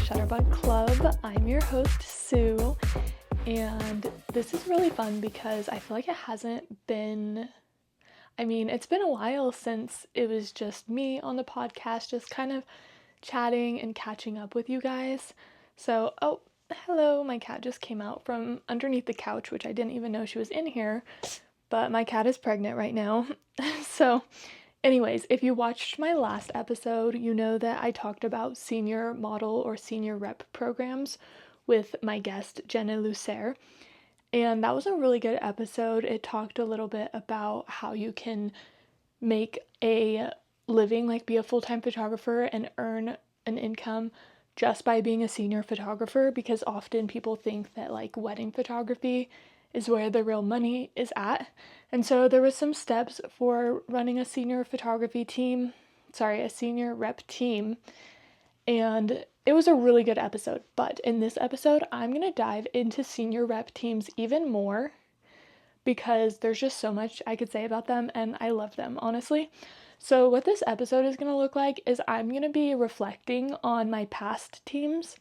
Shutterbug Club. I'm your host, Sue, and this is really fun because I feel like it hasn't been, it's been a while since it was just me on the podcast, just kind of chatting and catching up with you guys. So, oh, hello, my cat just came out from underneath the couch, which I didn't even know she was in here, but my cat is pregnant right now. So, anyways, if you watched my last episode, you know that I talked about senior model or senior rep programs with my guest, Jenna. And that was a really good episode. It talked a little bit about how you can make a living, like be a full-time photographer and earn an income just by being a senior photographer, because often people think that like wedding photography is where the real money is at. And so there was some steps for running a senior rep team, and it was a really good episode. But in this episode, I'm going to dive into senior rep teams even more because there's just so much I could say about them and I love them, honestly. So what this episode is going to look like is I'm going to be reflecting on my past teams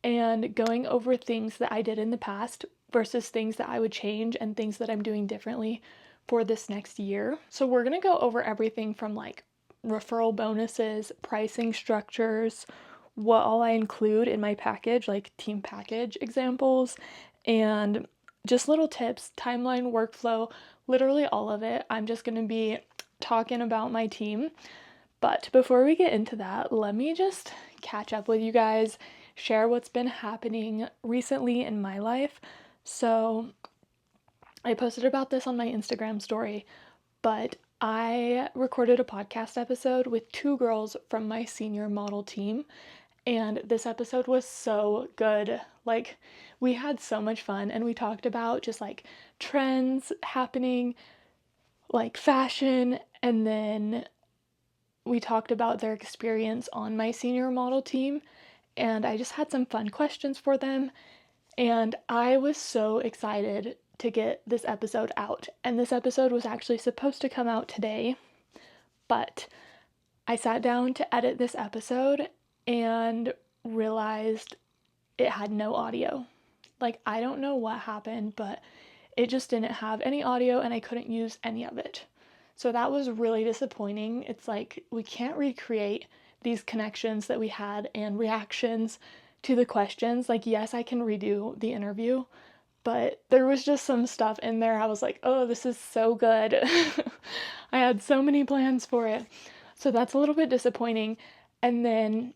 and going over things that I did in the past versus things that I would change and things that I'm doing differently for this next year. So we're going to go over everything from like referral bonuses, pricing structures, what all I include in my package, like team package examples, and just little tips, timeline, workflow, literally all of it. I'm just going to be talking about my team. But before we get into that, let me just catch up with you guys, share what's been happening recently in my life. So I posted about this on my Instagram story, but I recorded a podcast episode with two girls from my senior model team, and this episode was so good. Like, we had so much fun, and we talked about just like trends happening, like fashion, and then we talked about their experience on my senior model team, and I just had some fun questions for them, and I was so excited to get this episode out. And this episode was actually supposed to come out today, but I sat down to edit this episode and realized it had no audio. Like, I don't know what happened, but it just didn't have any audio and I couldn't use any of it. So that was really disappointing. It's like we can't recreate these connections that we had and reactions to the questions. Like, yes, I can redo the interview, but there was just some stuff in there. I was like, oh, this is so good. I had so many plans for it. So that's a little bit disappointing. And then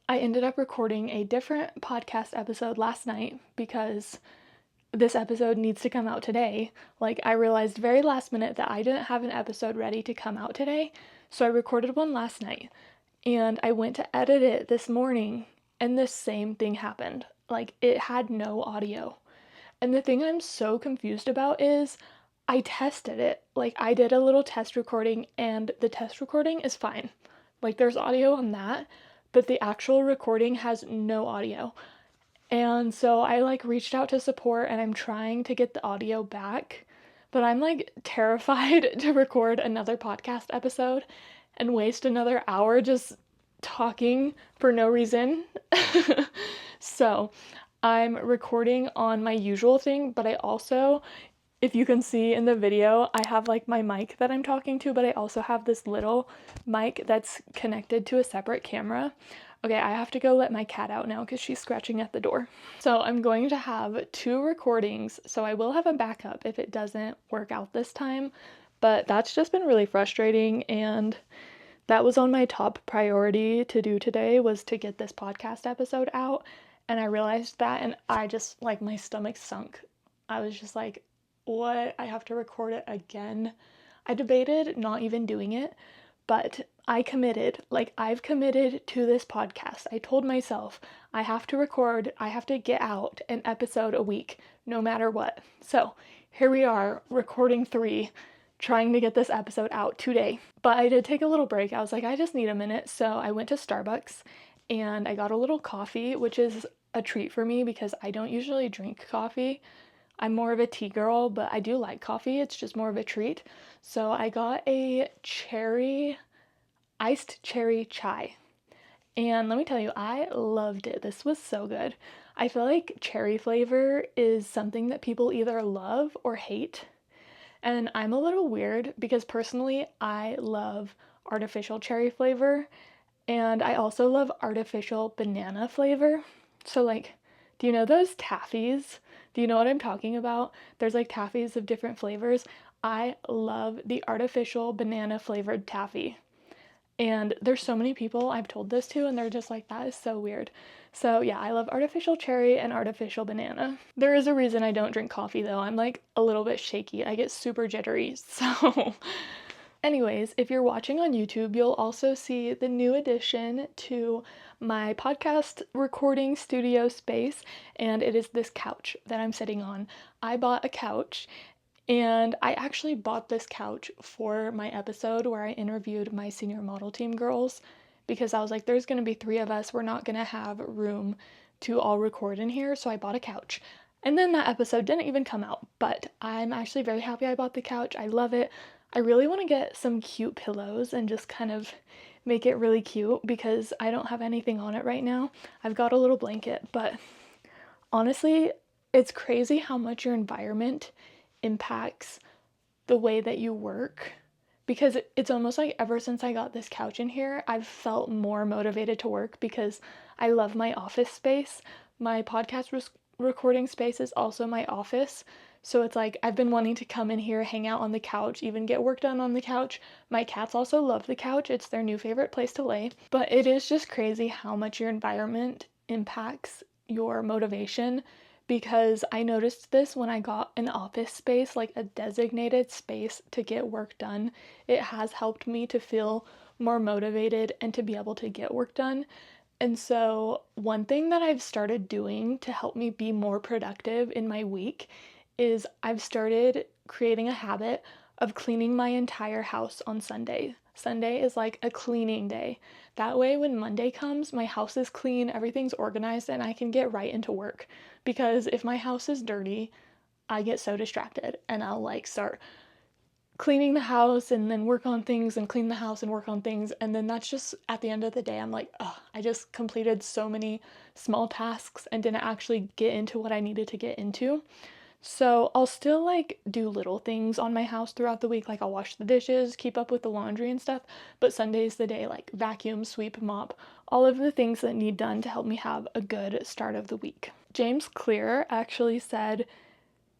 I ended up recording a different podcast episode last night because this episode needs to come out today. Like, I realized very last minute that I didn't have an episode ready to come out today. So I recorded one last night and I went to edit it this morning and the same thing happened. Like, it had no audio. And the thing I'm so confused about is I tested it. Like, I did a little test recording and the test recording is fine. Like, there's audio on that, but the actual recording has no audio. And so I like reached out to support and I'm trying to get the audio back, but I'm like terrified to record another podcast episode and waste another hour just talking for no reason. So I'm recording on my usual thing, but I also, if you can see in the video, I have like my mic that I'm talking to, but I also have this little mic that's connected to a separate camera. Okay, I have to go let my cat out now because she's scratching at the door. So I'm going to have two recordings, so I will have a backup if it doesn't work out this time, but that's just been really frustrating, and that was on my top priority to do today, was to get this podcast episode out, and I realized that, and I just, like, my stomach sunk. I was just like, what? I have to record it again? I debated not even doing it, but I committed. Like, I've committed to this podcast. I told myself I have to record, I have to get out an episode a week, no matter what. So here we are, recording 3, trying to get this episode out today. But I did take a little break. I was like, I just need a minute. So I went to Starbucks and I got a little coffee, which is a treat for me because I don't usually drink coffee. I'm more of a tea girl, but I do like coffee. It's just more of a treat. So I got a iced cherry chai. And let me tell you, I loved it. This was so good. I feel like cherry flavor is something that people either love or hate. And I'm a little weird because personally, I love artificial cherry flavor and I also love artificial banana flavor. So, like, do you know those taffies? Do you know what I'm talking about? There's like taffies of different flavors. I love the artificial banana flavored taffy. And there's so many people I've told this to, and they're just like, that is so weird. So, yeah, I love artificial cherry and artificial banana. There is a reason I don't drink coffee, though. I'm like a little bit shaky. I get super jittery. So, anyways, if you're watching on YouTube, you'll also see the new addition to my podcast recording studio space, and it is this couch that I'm sitting on. I bought a couch and I actually bought this couch for my episode where I interviewed my senior model team girls because I was like, there's going to be 3 of us. We're not going to have room to all record in here. So I bought a couch. And then that episode didn't even come out, but I'm actually very happy I bought the couch. I love it. I really want to get some cute pillows and just kind of make it really cute because I don't have anything on it right now. I've got a little blanket, but honestly, it's crazy how much your environment impacts the way that you work because it's almost like ever since I got this couch in here, I've felt more motivated to work because I love my office space. My podcast recording space is also my office. So it's like I've been wanting to come in here, hang out on the couch, even get work done on the couch. My cats also love the couch. It's their new favorite place to lay. But it is just crazy how much your environment impacts your motivation because I noticed this when I got an office space, like a designated space to get work done. It has helped me to feel more motivated and to be able to get work done. And so, one thing that I've started doing to help me be more productive in my week is I've started creating a habit of cleaning my entire house on Sunday. Sunday is like a cleaning day. That way, when Monday comes, my house is clean, everything's organized, and I can get right into work. Because if my house is dirty, I get so distracted and I'll like start cleaning the house and then work on things and clean the house and work on things. And then that's just at the end of the day, I'm like, oh, I just completed so many small tasks and didn't actually get into what I needed to get into. So I'll still like do little things on my house throughout the week, like I'll wash the dishes, keep up with the laundry and stuff, but Sunday's the day, like vacuum, sweep, mop, all of the things that need done to help me have a good start of the week. James Clear actually said,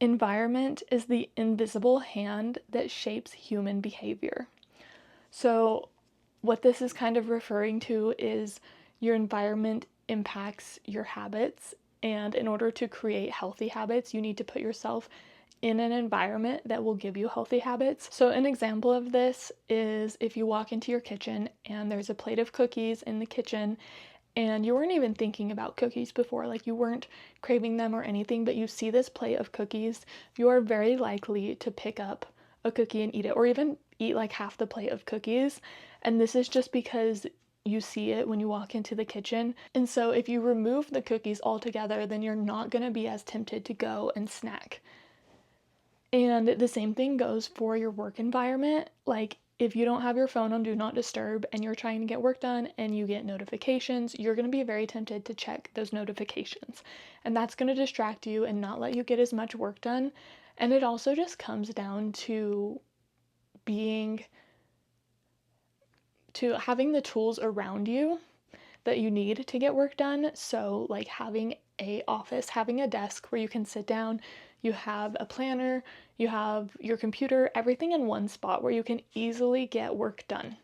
environment is the invisible hand that shapes human behavior. So what this is kind of referring to is your environment impacts your habits. And in order to create healthy habits, you need to put yourself in an environment that will give you healthy habits. So, an example of this is if you walk into your kitchen and there's a plate of cookies in the kitchen and you weren't even thinking about cookies before, like you weren't craving them or anything, but you see this plate of cookies, you are very likely to pick up a cookie and eat it, or even eat like half the plate of cookies. And this is just because you see it when you walk into the kitchen. And so if you remove the cookies altogether, then you're not going to be as tempted to go and snack. And the same thing goes for your work environment. Like if you don't have your phone on Do Not Disturb and you're trying to get work done and you get notifications, you're going to be very tempted to check those notifications. And that's going to distract you and not let you get as much work done. And it also just comes down to having the tools around you that you need to get work done. So like having a office, having a desk where you can sit down, you have a planner, you have your computer, everything in one spot where you can easily get work done.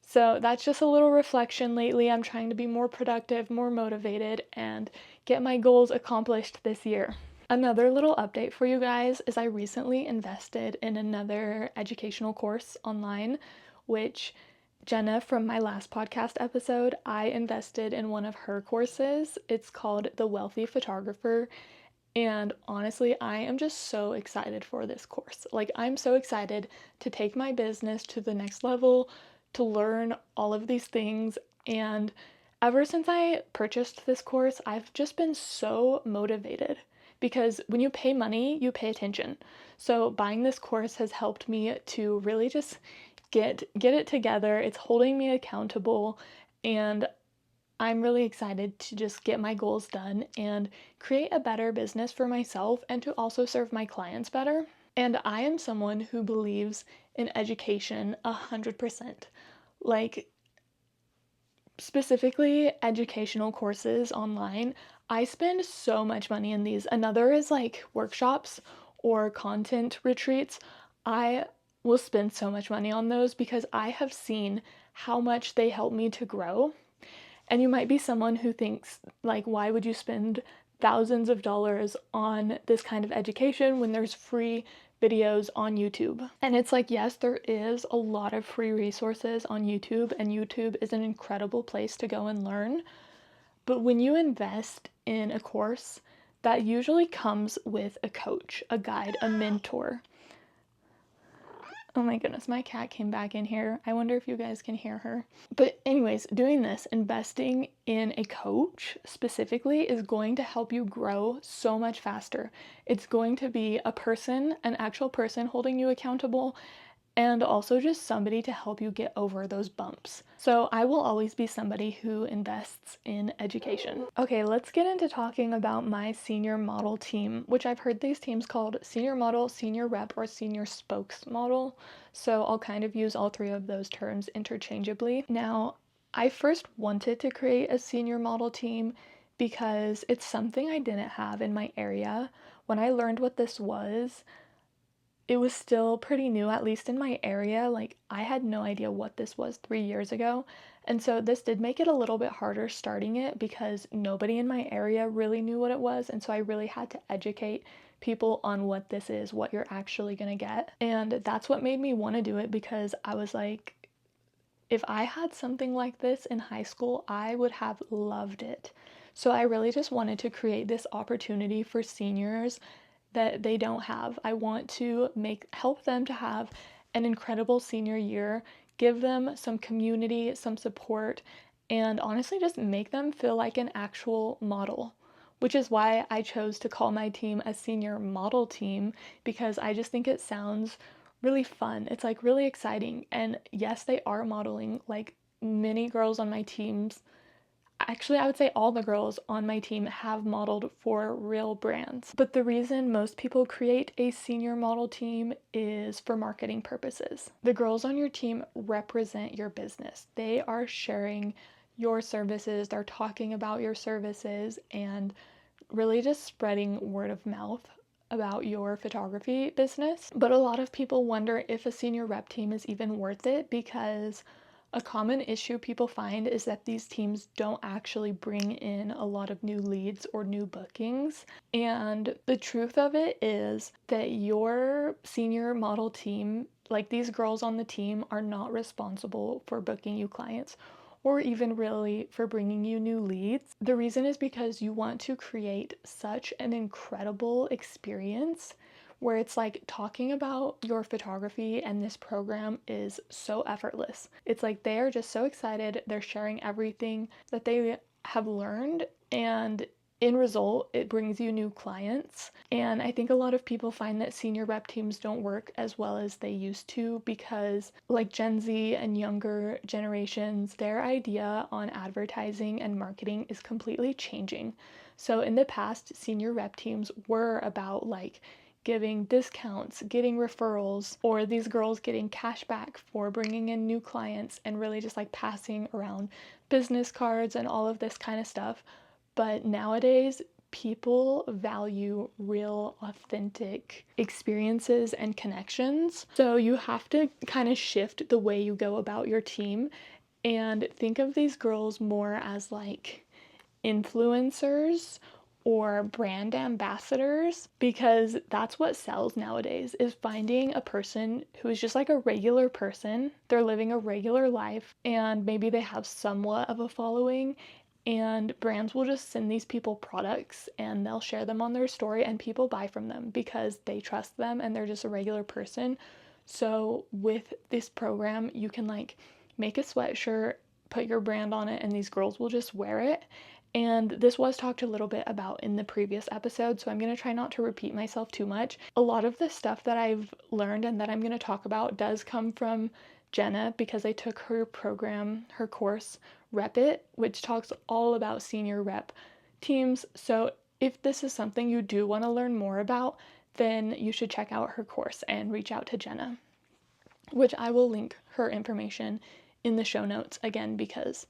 So that's just a little reflection lately. I'm trying to be more productive, more motivated, and get my goals accomplished this year. Another little update for you guys is I recently invested in another educational course online, which Jenna from my last podcast episode, I invested in one of her courses. It's called The Wealthy Photographer. And honestly, I am just so excited for this course. Like, I'm so excited to take my business to the next level, to learn all of these things. And ever since I purchased this course, I've just been so motivated because when you pay money, you pay attention. So buying this course has helped me to really just get it together. It's holding me accountable, and I'm really excited to just get my goals done and create a better business for myself and to also serve my clients better. And I am someone who believes in education 100%. Like, specifically educational courses online, I spend so much money in these. Another is like workshops or content retreats. I will spend so much money on those because I have seen how much they help me to grow. And you might be someone who thinks, like, why would you spend thousands of dollars on this kind of education when there's free videos on YouTube? And it's like, yes, there is a lot of free resources on YouTube, and YouTube is an incredible place to go and learn. But when you invest in a course, that usually comes with a coach, a guide, a mentor. Oh my goodness, my cat came back in here. I wonder if you guys can hear her. But anyways, doing this, investing in a coach specifically is going to help you grow so much faster. It's going to be a person, an actual person holding you accountable, and also just somebody to help you get over those bumps. So I will always be somebody who invests in education. Okay, let's get into talking about my senior model team, which I've heard these teams called senior model, senior rep, or senior spokesmodel. So I'll kind of use all three of those terms interchangeably. Now, I first wanted to create a senior model team because it's something I didn't have in my area. When I learned what this was, it was still pretty new, at least in my area. Like, I had no idea what this was 3 years ago. And so this did make it a little bit harder starting it because nobody in my area really knew what it was. And so I really had to educate people on what this is, what you're actually going to get. And that's what made me want to do it, because I was like, if I had something like this in high school, I would have loved it. So I really just wanted to create this opportunity for seniors that they don't have. I want to help them to have an incredible senior year, give them some community, some support, and honestly just make them feel like an actual model. Which is why I chose to call my team a senior model team, because I just think it sounds really fun. It's like really exciting. And yes, they are modeling. Like, many girls on my teams, actually, I would say all the girls on my team have modeled for real brands. But the reason most people create a senior model team is for marketing purposes. The girls on your team represent your business. They are sharing your services, they're talking about your services, and really just spreading word of mouth about your photography business. But a lot of people wonder if a senior rep team is even worth it, because a common issue people find is that these teams don't actually bring in a lot of new leads or new bookings. And the truth of it is that your senior model team, like these girls on the team, are not responsible for booking you clients or even really for bringing you new leads. The reason is because you want to create such an incredible experience where it's like talking about your photography and this program is so effortless. It's like they are just so excited. They're sharing everything that they have learned, and in result, it brings you new clients. And I think a lot of people find that senior rep teams don't work as well as they used to, because like Gen Z and younger generations, their idea on advertising and marketing is completely changing. So in the past, senior rep teams were about like giving discounts, getting referrals, or these girls getting cash back for bringing in new clients, and really just like passing around business cards and all of this kind of stuff. But nowadays, people value real, authentic experiences and connections. So you have to kind of shift the way you go about your team and think of these girls more as like influencers or brand ambassadors, because that's what sells nowadays, is finding a person who is just like a regular person. They're living a regular life and maybe they have somewhat of a following, and brands will just send these people products and they'll share them on their story and people buy from them because they trust them and they're just a regular person. So with this program, you can like make a sweatshirt, put your brand on it, and these girls will just wear it. And this was talked a little bit about in the previous episode, so I'm going to try not to repeat myself too much. A lot of the stuff that I've learned and that I'm going to talk about does come from Jenna because I took her program, her course, Rep It, which talks all about senior rep teams. So if this is something you do want to learn more about, then you should check out her course and reach out to Jenna, which I will link her information in the show notes again because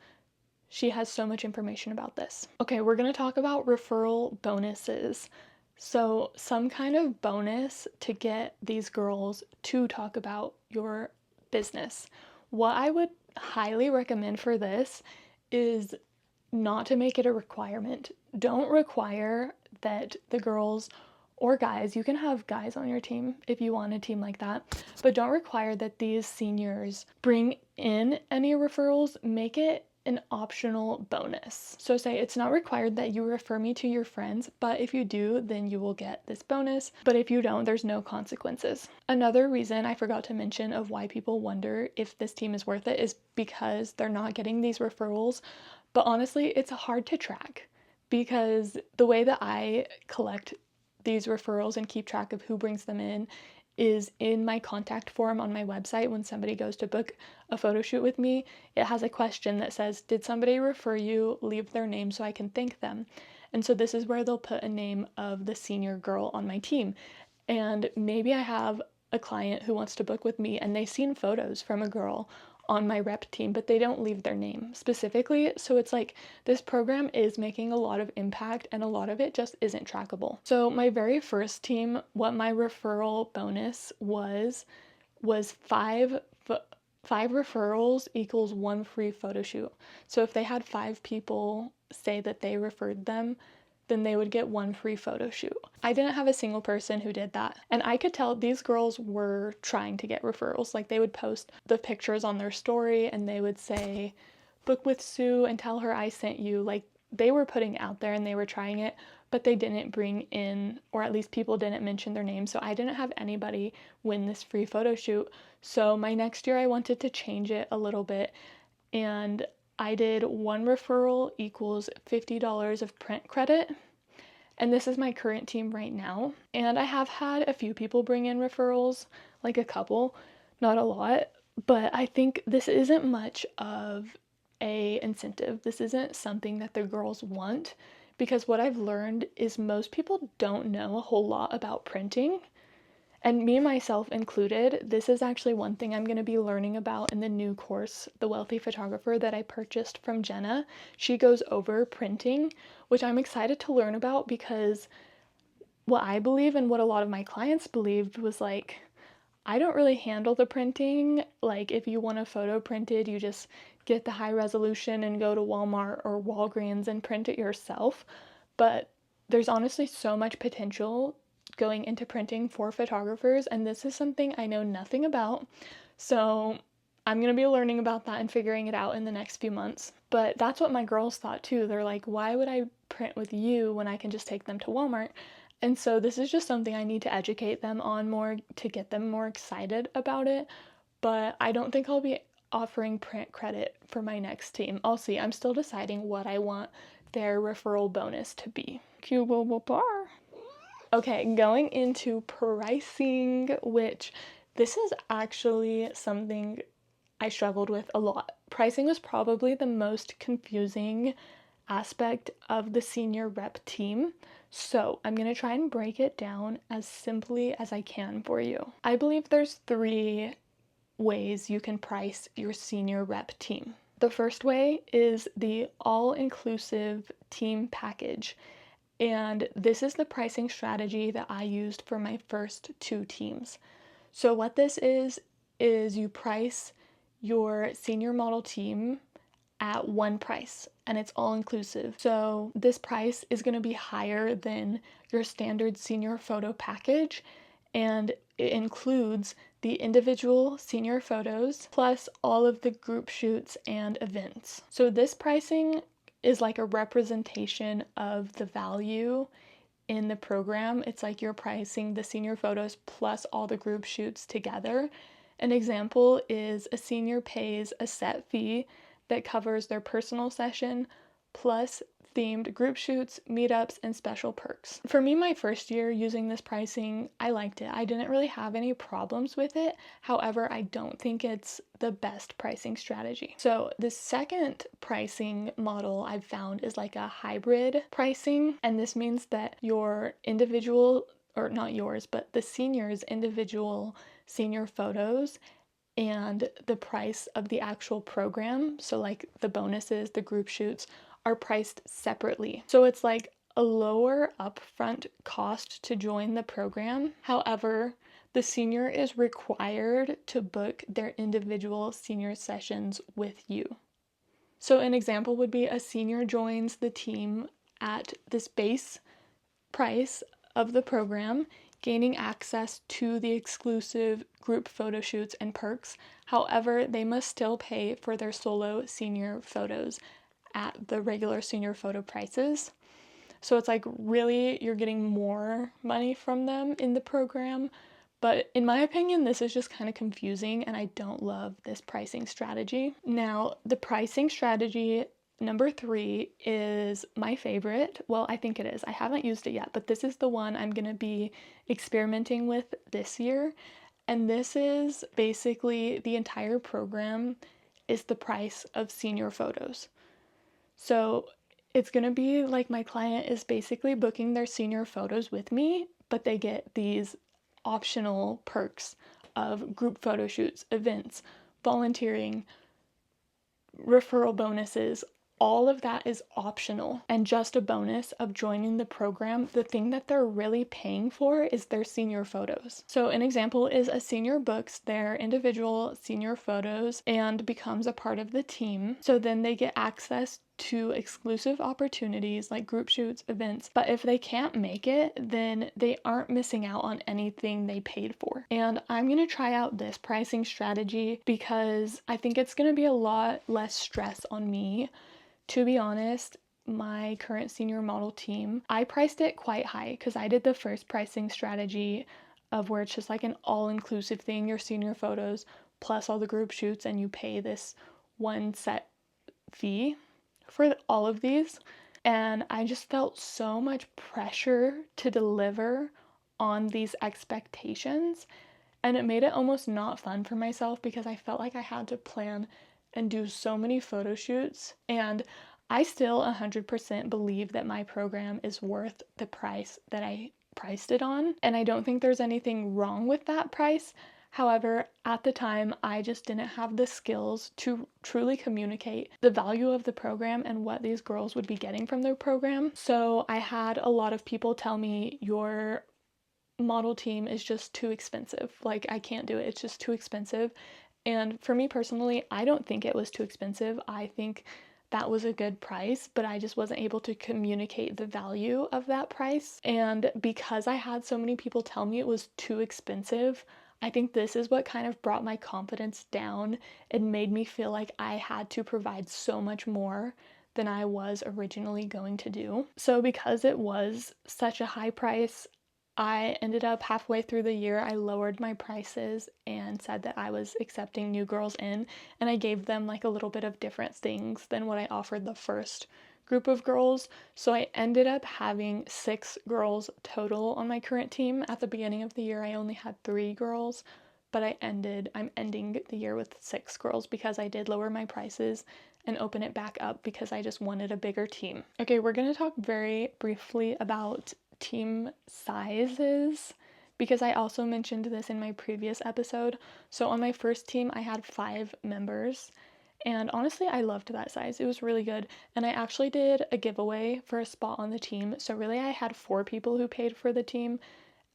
she has so much information about this. Okay, we're going to talk about referral bonuses. So, some kind of bonus to get these girls to talk about your business. What I would highly recommend for this is not to make it a requirement. Don't require that the girls or guys, you can have guys on your team if you want a team like that, but don't require that these seniors bring in any referrals. Make it an optional bonus. So say it's not required that you refer me to your friends, but if you do, then you will get this bonus. But if you don't, there's no consequences. Another reason I forgot to mention of why people wonder if this team is worth it is because they're not getting these referrals. But honestly, it's hard to track because the way that I collect these referrals and keep track of who brings them in is in my contact form on my website. When somebody goes to book a photo shoot with me, it has a question that says, did somebody refer you? Leave their name so I can thank them. And so this is where they'll put a name of the senior girl on my team. And maybe I have a client who wants to book with me and they've seen photos from a girl on my rep team, but they don't leave their name specifically. So it's like this program is making a lot of impact and a lot of it just isn't trackable. So my very first team, what my referral bonus was five referrals equals one free photo shoot. So if they had 5 people say that they referred them, then they would get one free photo shoot. I didn't have a single person who did that. And I could tell these girls were trying to get referrals. Like they would post the pictures on their story and they would say, book with Sue and tell her I sent you. Like they were putting it out there and they were trying it, but they didn't bring in, or at least people didn't mention their name. So I didn't have anybody win this free photo shoot. So my next year I wanted to change it a little bit and I did one referral equals $50 of print credit. And this is my current team right now. And I have had a few people bring in referrals, like a couple, not a lot, but I think this isn't much of a incentive. This isn't something that the girls want because what I've learned is most people don't know a whole lot about printing. And me, myself included, this is actually one thing I'm going to be learning about in the new course, The Wealthy Photographer, that I purchased from Jenna. She goes over printing, which I'm excited to learn about because what I believe and what a lot of my clients believed was like, I don't really handle the printing. Like if you want a photo printed, you just get the high resolution and go to Walmart or Walgreens and print it yourself. But there's honestly so much potential going into printing for photographers, and this is something I know nothing about. So I'm going to be learning about that and figuring it out in the next few months. But that's what my girls thought too. They're like, why would I print with you when I can just take them to Walmart? And so this is just something I need to educate them on more to get them more excited about it. But I don't think I'll be offering print credit for my next team. I'll see. I'm still deciding what I want their referral bonus to be. Cute little bar. Okay, going into pricing, which this is actually something I struggled with a lot. Pricing was probably the most confusing aspect of the senior rep team. So I'm going to try and break it down as simply as I can for you. I believe there's 3 ways you can price your senior rep team. The first way is the all-inclusive team package. And this is the pricing strategy that I used for my first 2 teams. So what this is you price your senior model team at one price and it's all inclusive. So this price is going to be higher than your standard senior photo package, and it includes the individual senior photos plus all of the group shoots and events. So this pricing is like a representation of the value in the program. It's like you're pricing the senior photos plus all the group shoots together. An example is a senior pays a set fee that covers their personal session plus themed group shoots, meetups, and special perks. For me, my first year using this pricing, I liked it. I didn't really have any problems with it. However, I don't think it's the best pricing strategy. So the second pricing model I've found is like a hybrid pricing, and this means that your individual, or not yours, but the seniors' individual senior photos and the price of the actual program, so like the bonuses, the group shoots, are priced separately. So it's like a lower upfront cost to join the program. However, the senior is required to book their individual senior sessions with you. So an example would be a senior joins the team at this base price of the program, gaining access to the exclusive group photo shoots and perks. However, they must still pay for their solo senior photos at the regular senior photo prices. So it's like really you're getting more money from them in the program. But in my opinion, this is just kind of confusing and I don't love this pricing strategy. Now, the pricing strategy number 3 is my favorite. Well, I think it is. I haven't used it yet, but this is the one I'm going to be experimenting with this year. And this is basically the entire program is the price of senior photos. So it's going to be like my client is basically booking their senior photos with me, but they get these optional perks of group photo shoots, events, volunteering, referral bonuses. All of that is optional and just a bonus of joining the program. The thing that they're really paying for is their senior photos. So an example is a senior books their individual senior photos and becomes a part of the team. So then they get access to exclusive opportunities like group shoots, events, but if they can't make it, then they aren't missing out on anything they paid for. And I'm going to try out this pricing strategy because I think it's going to be a lot less stress on me. To be honest, my current senior model team, I priced it quite high because I did the first pricing strategy of where it's just like an all-inclusive thing, your senior photos plus all the group shoots, and you pay this one set fee for all of these. And I just felt so much pressure to deliver on these expectations. And it made it almost not fun for myself because I felt like I had to plan and do so many photo shoots. And I still 100% believe that my program is worth the price that I priced it on. And I don't think there's anything wrong with that price. However, at the time, I just didn't have the skills to truly communicate the value of the program and what these girls would be getting from their program. So I had a lot of people tell me, your model team is just too expensive. Like, I can't do it. It's just too expensive. And for me personally, I don't think it was too expensive. I think that was a good price, but I just wasn't able to communicate the value of that price. And because I had so many people tell me it was too expensive, I think this is what kind of brought my confidence down and made me feel like I had to provide so much more than I was originally going to do. So because it was such a high price, I ended up halfway through the year, I lowered my prices and said that I was accepting new girls in, and I gave them like a little bit of different things than what I offered the first group of girls. So I ended up having 6 girls total on my current team. At the beginning of the year, I only had 3 girls, but I'm ending the year with 6 girls because I did lower my prices and open it back up because I just wanted a bigger team. Okay, we're going to talk very briefly about team sizes because I also mentioned this in my previous episode. So on my first team, I had 5 members, and honestly, I loved that size. It was really good, and I actually did a giveaway for a spot on the team. So really, I had 4 people who paid for the team,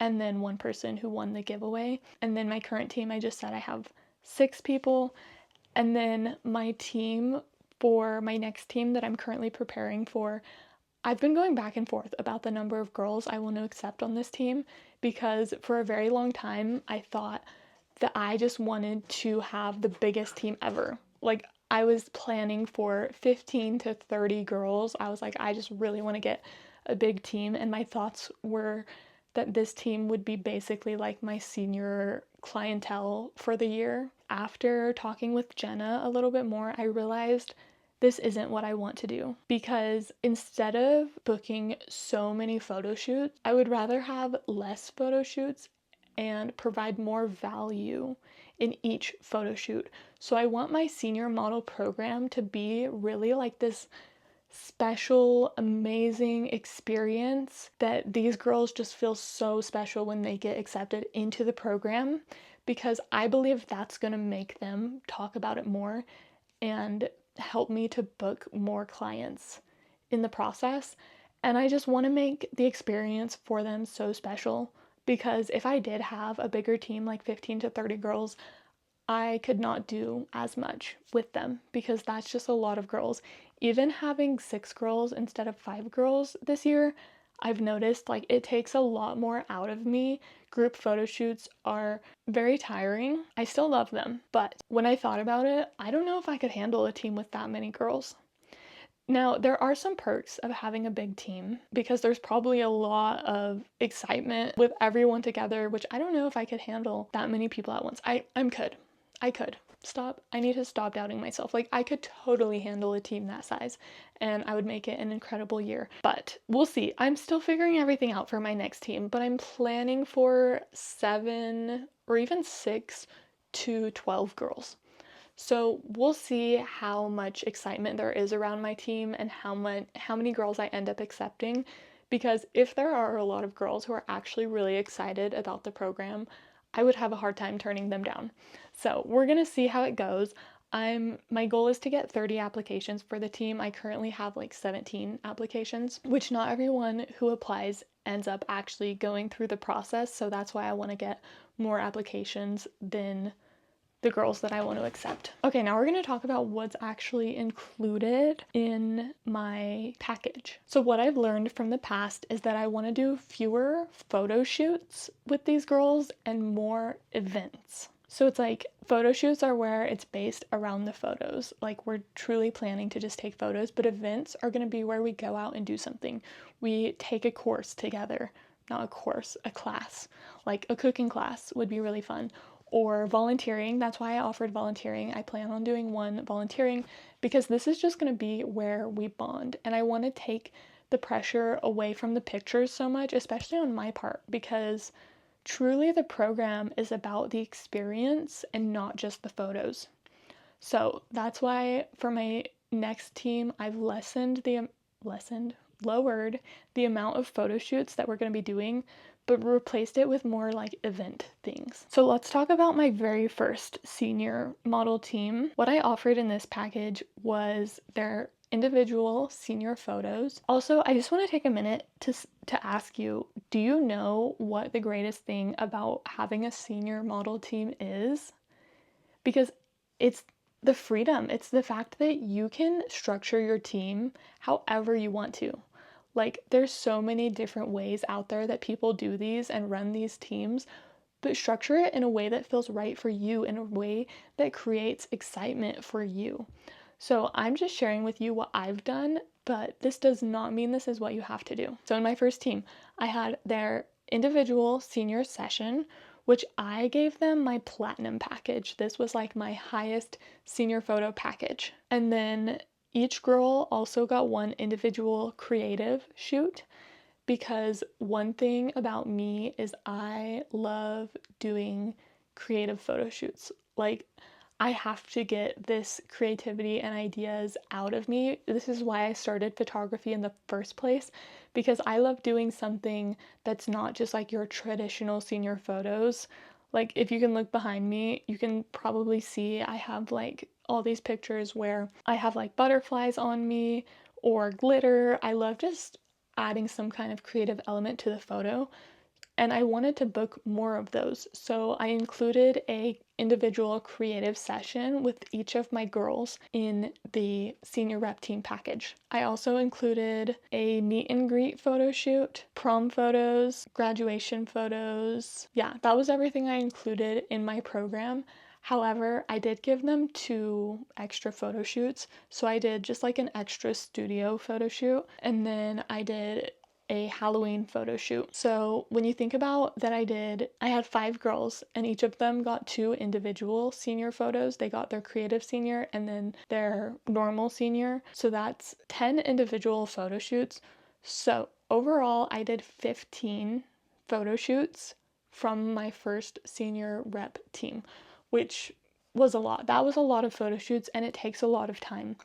and then 1 person who won the giveaway. And then my current team, I just said I have 6 people, and then my team for my next team that I'm currently preparing for, I've been going back and forth about the number of girls I want to accept on this team because for a very long time I thought that I just wanted to have the biggest team ever. Like, I was planning for 15 to 30 girls. I was like, I just really want to get a big team, and my thoughts were that this team would be basically like my senior clientele for the year. After talking with Jenna a little bit more, I realized this isn't what I want to do, because instead of booking so many photo shoots, I would rather have less photo shoots and provide more value in each photo shoot. So I want my senior model program to be really like this special, amazing experience that these girls just feel so special when they get accepted into the program, because I believe that's going to make them talk about it more and help me to book more clients in the process. And I just want to make the experience for them so special, because if I did have a bigger team, like 15 to 30 girls, I could not do as much with them, because that's just a lot of girls. Even having 6 girls instead of 5 girls this year, I've noticed like it takes a lot more out of me. Group photo shoots are very tiring. I still love them, but when I thought about it, I don't know if I could handle a team with that many girls. Now, there are some perks of having a big team, because there's probably a lot of excitement with everyone together, which I don't know if I could handle that many people at once. I could. I could. I need to stop doubting myself. Like, I could totally handle a team that size, and I would make it an incredible year. But we'll see. I'm still figuring everything out for my next team, but I'm planning for 7 or even 6 to 12 girls. So we'll see how much excitement there is around my team and how many girls I end up accepting, because if there are a lot of girls who are actually really excited about the program, I would have a hard time turning them down. So we're going to see how it goes. My goal is to get 30 applications for the team. I currently have like 17 applications, which not everyone who applies ends up actually going through the process. So that's why I want to get more applications than the girls that I want to accept. Okay, now we're going to talk about what's actually included in my package. So what I've learned from the past is that I want to do fewer photo shoots with these girls and more events. So it's like photo shoots are where it's based around the photos. Like, we're truly planning to just take photos, but events are going to be where we go out and do something. We take a course together. Not a course, a class. Like a cooking class would be really fun. Or volunteering. That's why I offered volunteering. I plan on doing one volunteering, because this is just going to be where we bond. And I want to take the pressure away from the pictures so much, especially on my part, because truly the program is about the experience and not just the photos. So that's why for my next team, I've lowered the amount of photo shoots that we're going to be doing, but replaced it with more like event things. So let's talk about my very first senior model team. What I offered in this package was their individual senior photos. Also, I just want to take a minute to ask you, do you know what the greatest thing about having a senior model team is? Because it's the freedom. It's the fact that you can structure your team however you want to. Like, there's so many different ways out there that people do these and run these teams, but structure it in a way that feels right for you, in a way that creates excitement for you. So I'm just sharing with you what I've done, but this does not mean this is what you have to do. So in my first team, I had their individual senior session, which I gave them my platinum package. This was like my highest senior photo package. And then each girl also got one individual creative shoot, because one thing about me is I love doing creative photo shoots. Like, I have to get this creativity and ideas out of me. This is why I started photography in the first place, because I love doing something that's not just like your traditional senior photos. Like, if you can look behind me, you can probably see I have like all these pictures where I have like butterflies on me or glitter. I love just adding some kind of creative element to the photo, and I wanted to book more of those. So I included a individual creative session with each of my girls in the senior rep team package. I also included a meet and greet photo shoot, prom photos, graduation photos. Yeah, that was everything I included in my program. However, I did give them 2 extra photo shoots. So I did just like an extra studio photo shoot, and then I did a Halloween photo shoot. So when you think about that, I had 5 girls and each of them got 2 individual senior photos. They got their creative senior and then their normal senior. So that's 10 individual photo shoots. So overall, I did 15 photo shoots from my first senior rep team, which was a lot. That was a lot of photo shoots and it takes a lot of time,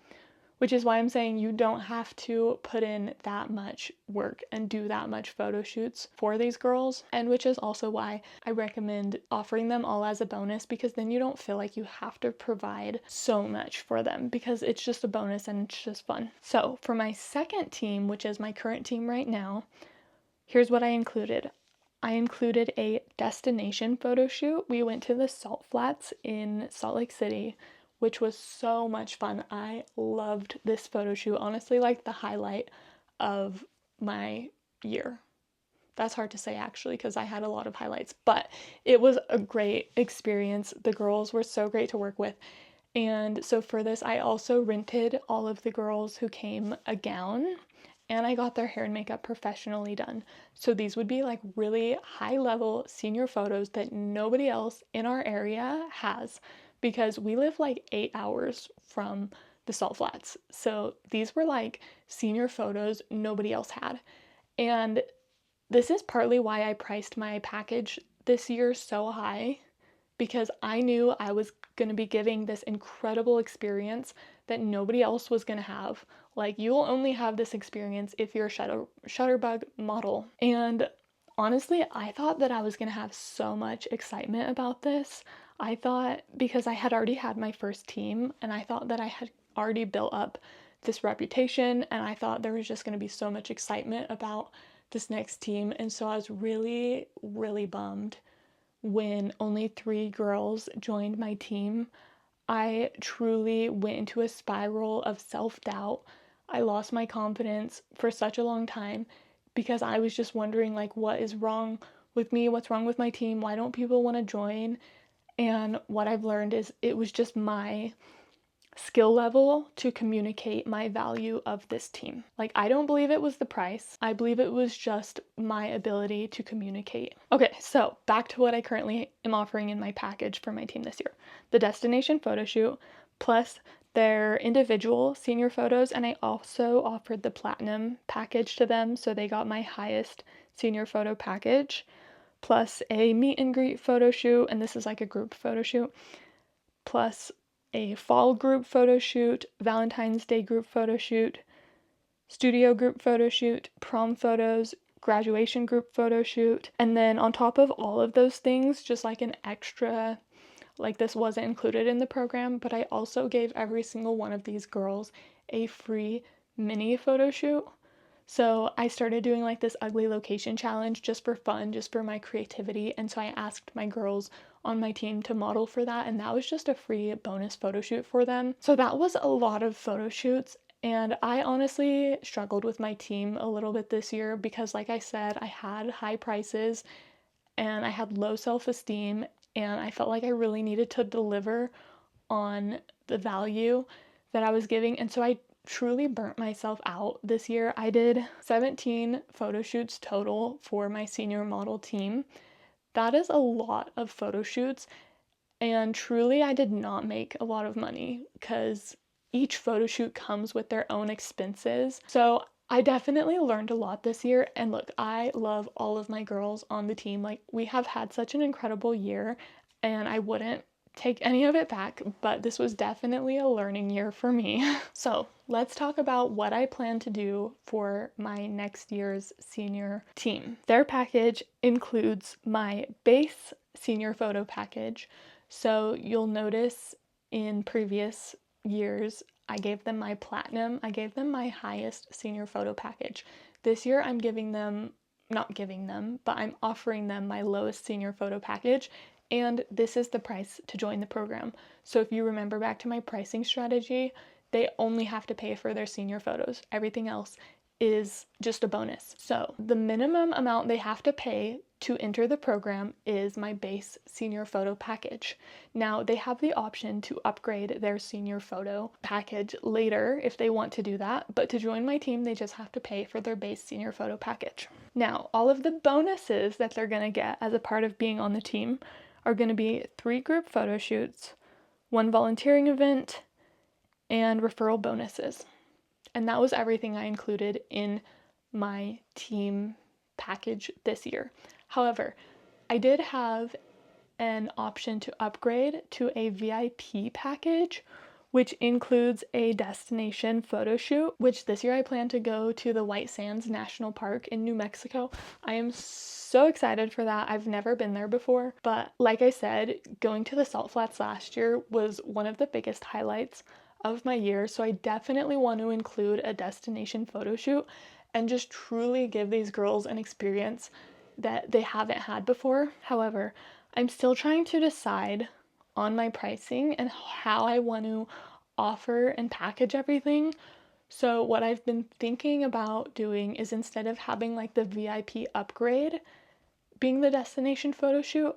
which is why I'm saying you don't have to put in that much work and do that much photo shoots for these girls. And which is also why I recommend offering them all as a bonus, because then you don't feel like you have to provide so much for them because it's just a bonus and it's just fun. So for my second team, which is my current team right now, here's what I included. I included a destination photo shoot. We went to the Salt Flats in Salt Lake City, which was so much fun. I loved this photo shoot. Honestly, like the highlight of my year. That's hard to say actually because I had a lot of highlights, but it was a great experience. The girls were so great to work with. And so for this, I also rented all of the girls who came a gown and I got their hair and makeup professionally done. So these would be like really high level senior photos that nobody else in our area has because we live like 8 hours from the Salt Flats. So these were like senior photos nobody else had. And this is partly why I priced my package this year so high, because I knew I was going to be giving this incredible experience that nobody else was going to have. Like, you'll only have this experience if you're a Shutterbug model. And honestly, I thought that I was going to have so much excitement about this. I thought, because I had already had my first team, and I thought that I had already built up this reputation, and I thought there was just going to be so much excitement about this next team. And so I was really, really bummed when only 3 girls joined my team. I truly went into a spiral of self-doubt. I lost my confidence for such a long time because I was just wondering, like, what is wrong with me? What's wrong with my team? Why don't people want to join? And what I've learned is it was just my skill level to communicate my value of this team. Like, I don't believe it was the price. I believe it was just my ability to communicate. Okay, so back to what I currently am offering in my package for my team this year. The destination photo shoot plus their individual senior photos, and I also offered the platinum package to them, so they got my highest senior photo package, plus a meet and greet photo shoot, and this is like a group photo shoot, plus a fall group photo shoot, Valentine's Day group photo shoot, studio group photo shoot, prom photos, graduation group photo shoot. And then on top of all of those things, just like an extra, like this wasn't included in the program, but I also gave every single one of these girls a free mini photo shoot. So I started doing like this ugly location challenge just for fun, just for my creativity. And so I asked my girls on my team to model for that, and that was just a free bonus photo shoot for them. So that was a lot of photo shoots. And I honestly struggled with my team a little bit this year because, like I said, I had high prices and I had low self-esteem, and I felt like I really needed to deliver on the value that I was giving. And so I truly burnt myself out this year. I did 17 photo shoots total for my senior model team. That is a lot of photo shoots, and truly I did not make a lot of money because each photo shoot comes with their own expenses. So I definitely learned a lot this year, and look, I love all of my girls on the team. Like, we have had such an incredible year, and I wouldn't take any of it back, but this was definitely a learning year for me. So let's talk about what I plan to do for my next year's senior team. Their package includes my base senior photo package. So you'll notice in previous years, I gave them my platinum, I gave them my highest senior photo package. This year I'm not giving them, but I'm offering them my lowest senior photo package. And this is the price to join the program. So if you remember back to my pricing strategy, they only have to pay for their senior photos. Everything else is just a bonus. So the minimum amount they have to pay to enter the program is my base senior photo package. Now they have the option to upgrade their senior photo package later if they want to do that, but to join my team they just have to pay for their base senior photo package. Now all of the bonuses that they're going to get as a part of being on the team are going to be 3 group photo shoots, 1 volunteering event, and referral bonuses. And that was everything I included in my team package this year. However, I did have an option to upgrade to a VIP package, which includes a destination photo shoot, which this year I plan to go to the White Sands National Park in New Mexico. I am so excited for that. I've never been there before, but like I said, going to the Salt Flats last year was one of the biggest highlights of my year, so I definitely want to include a destination photo shoot and just truly give these girls an experience that they haven't had before. However, I'm still trying to decide on my pricing and how I want to offer and package everything. So what I've been thinking about doing is, instead of having like the VIP upgrade being the destination photo shoot,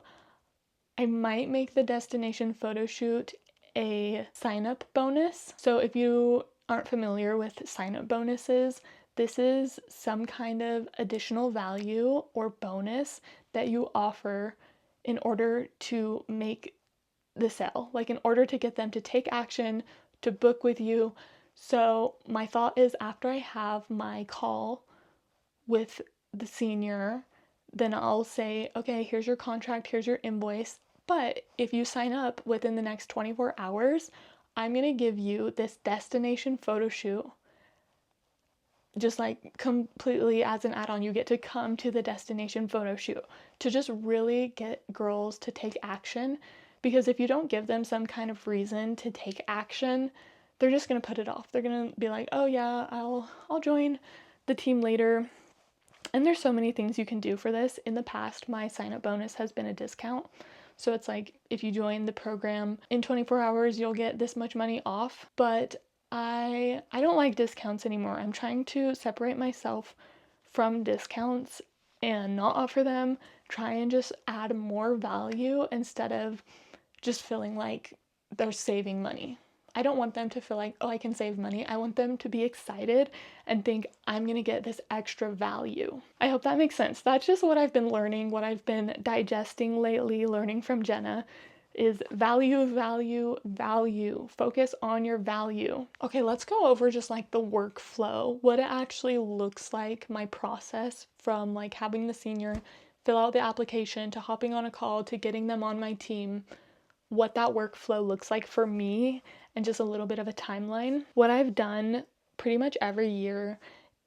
I might make the destination photo shoot a sign-up bonus. So if you aren't familiar with sign-up bonuses, this is some kind of additional value or bonus that you offer in order to make the sale, like in order to get them to take action, to book with you. So my thought is, after I have my call with the senior, then I'll say, okay, here's your contract, here's your invoice. But if you sign up within the next 24 hours, I'm going to give you this destination photo shoot, just like completely as an add-on. You get to come to the destination photo shoot to just really get girls to take action. Because if you don't give them some kind of reason to take action, they're just going to put it off. They're going to be like, oh yeah, I'll join the team later. And there's so many things you can do for this. In the past, my sign-up bonus has been a discount. So it's like, if you join the program in 24 hours, you'll get this much money off. But I don't like discounts anymore. I'm trying to separate myself from discounts and not offer them. Try and just add more value instead of just feeling like they're saving money. I don't want them to feel like, oh, I can save money. I want them to be excited and think, I'm going to get this extra value. I hope that makes sense. That's just what I've been learning, what I've been digesting lately, learning from Jenna, is value, value, value. Focus on your value. Okay, let's go over just like the workflow, what it actually looks like, my process from like having the senior fill out the application to hopping on a call to getting them on my team, what that workflow looks like for me, and just a little bit of a timeline. What I've done pretty much every year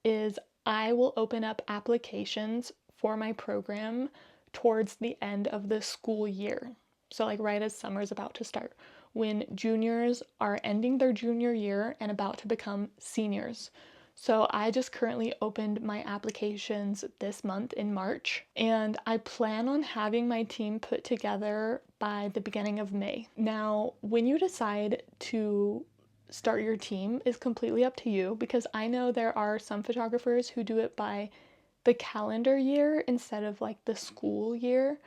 is I will open up applications for my program towards the end of the school year. So like right as summer's about to start, when juniors are ending their junior year and about to become seniors. So I just currently opened my applications this month in March, and I plan on having my team put together by the beginning of May. Now, when you decide to start your team is completely up to you, because I know there are some photographers who do it by the calendar year instead of like the school year.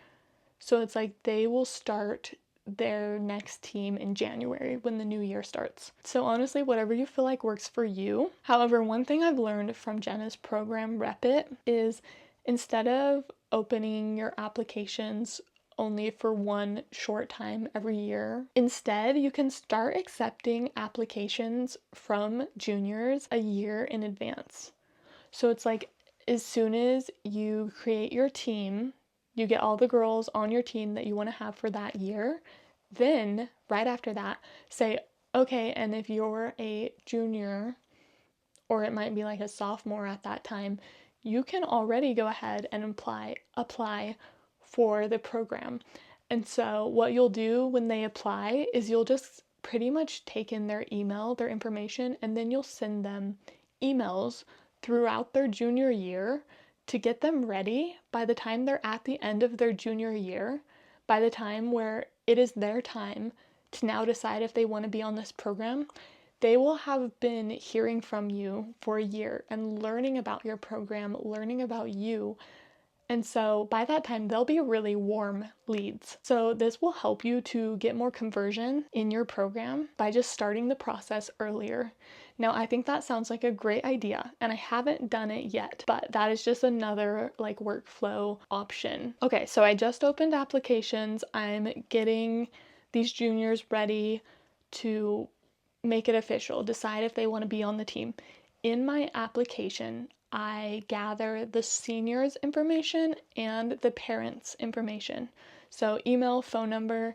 So it's like they will start their next team in January when the new year starts. So honestly, whatever you feel like works for you. However, one thing I've learned from Jenna's program, Rep It, is instead of opening your applications only for one short time every year, instead you can start accepting applications from juniors a year in advance. So it's like, as soon as you create your team, you get all the girls on your team that you want to have for that year. Then, right after that, say, okay, and if you're a junior, or it might be like a sophomore at that time, you can already go ahead and apply for the program. And so what you'll do when they apply is you'll just pretty much take in their email, their information, and then you'll send them emails throughout their junior year to get them ready by the time they're at the end of their junior year, by the time where it is their time to now decide if they want to be on this program. they will have been hearing from you for a year and learning about your program, learning about you. And so by that time, they'll be really warm leads. So this will help you to get more conversion in your program by just starting the process earlier. Now, I think that sounds like a great idea, and I haven't done it yet, but that is just another like workflow option. Okay, so I just opened applications. I'm getting these juniors ready to make it official, decide if they want to be on the team. In my application, I gather the seniors' information and the parents' information. So email, phone number,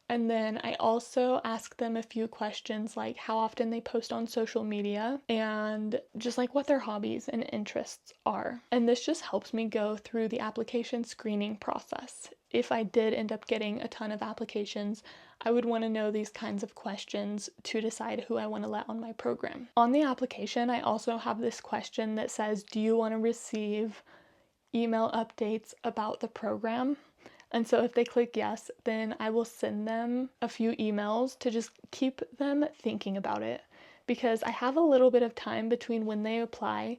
and then I also ask them a few questions like how often they post on social media and just like what their hobbies and interests are. And this just helps me go through the application screening process. If I did end up getting a ton of applications, I would want to know these kinds of questions to decide who I want to let on my program. On the application, I also have this question that says, do you want to receive email updates about the program? And so if they click yes, then I will send them a few emails to just keep them thinking about it, because I have a little bit of time between when they apply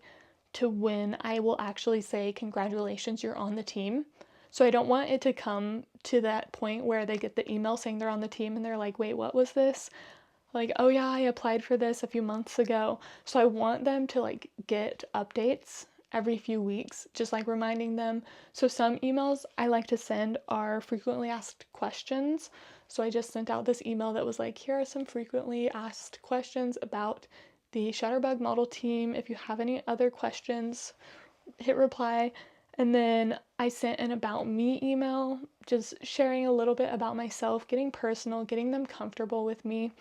to when I will actually say, congratulations, you're on the team. So I don't want it to come to that point where they get the email saying they're on the team and they're like, wait, what was this? Like, oh yeah, I applied for this a few months ago. So I want them to like get updates every few weeks, just like reminding them. So some emails I like to send are frequently asked questions. So I just sent out this email that was like, here are some frequently asked questions about the Shutterbug model team. If you have any other questions, hit reply. And then I sent an about me email, just sharing a little bit about myself, getting personal, getting them comfortable with me.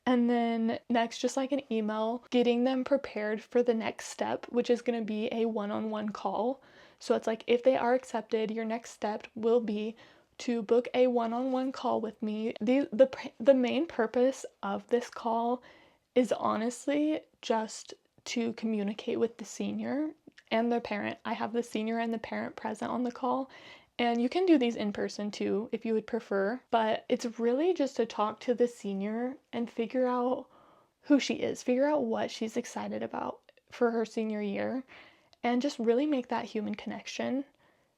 And then next, just like an email, getting them prepared for the next step, which is going to be a one-on-one call. So it's like, if they are accepted, your next step will be to book a one-on-one call with me. The main purpose of this call is honestly just to communicate with the senior and their parent. I have the senior and the parent present on the call. And you can do these in person too if you would prefer, but it's really just to talk to the senior and figure out who she is, figure out what she's excited about for her senior year, and just really make that human connection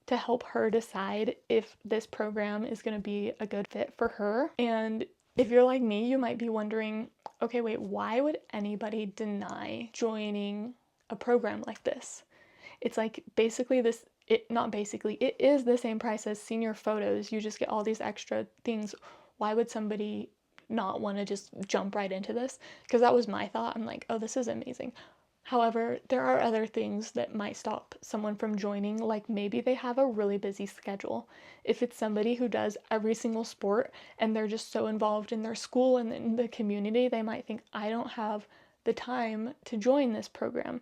to help her decide if this program is going to be a good fit for her. And if you're like me, you might be wondering, okay, wait, why would anybody deny joining a program like this? It's like basically this, not basically, it is the same price as senior photos. You just get all these extra things. Why would somebody not want to just jump right into this? Because that was my thought. I'm like, oh, this is amazing. However, there are other things that might stop someone from joining, like maybe they have a really busy schedule. If it's somebody who does every single sport and they're just so involved in their school and in the community, they might think, I don't have the time to join this program.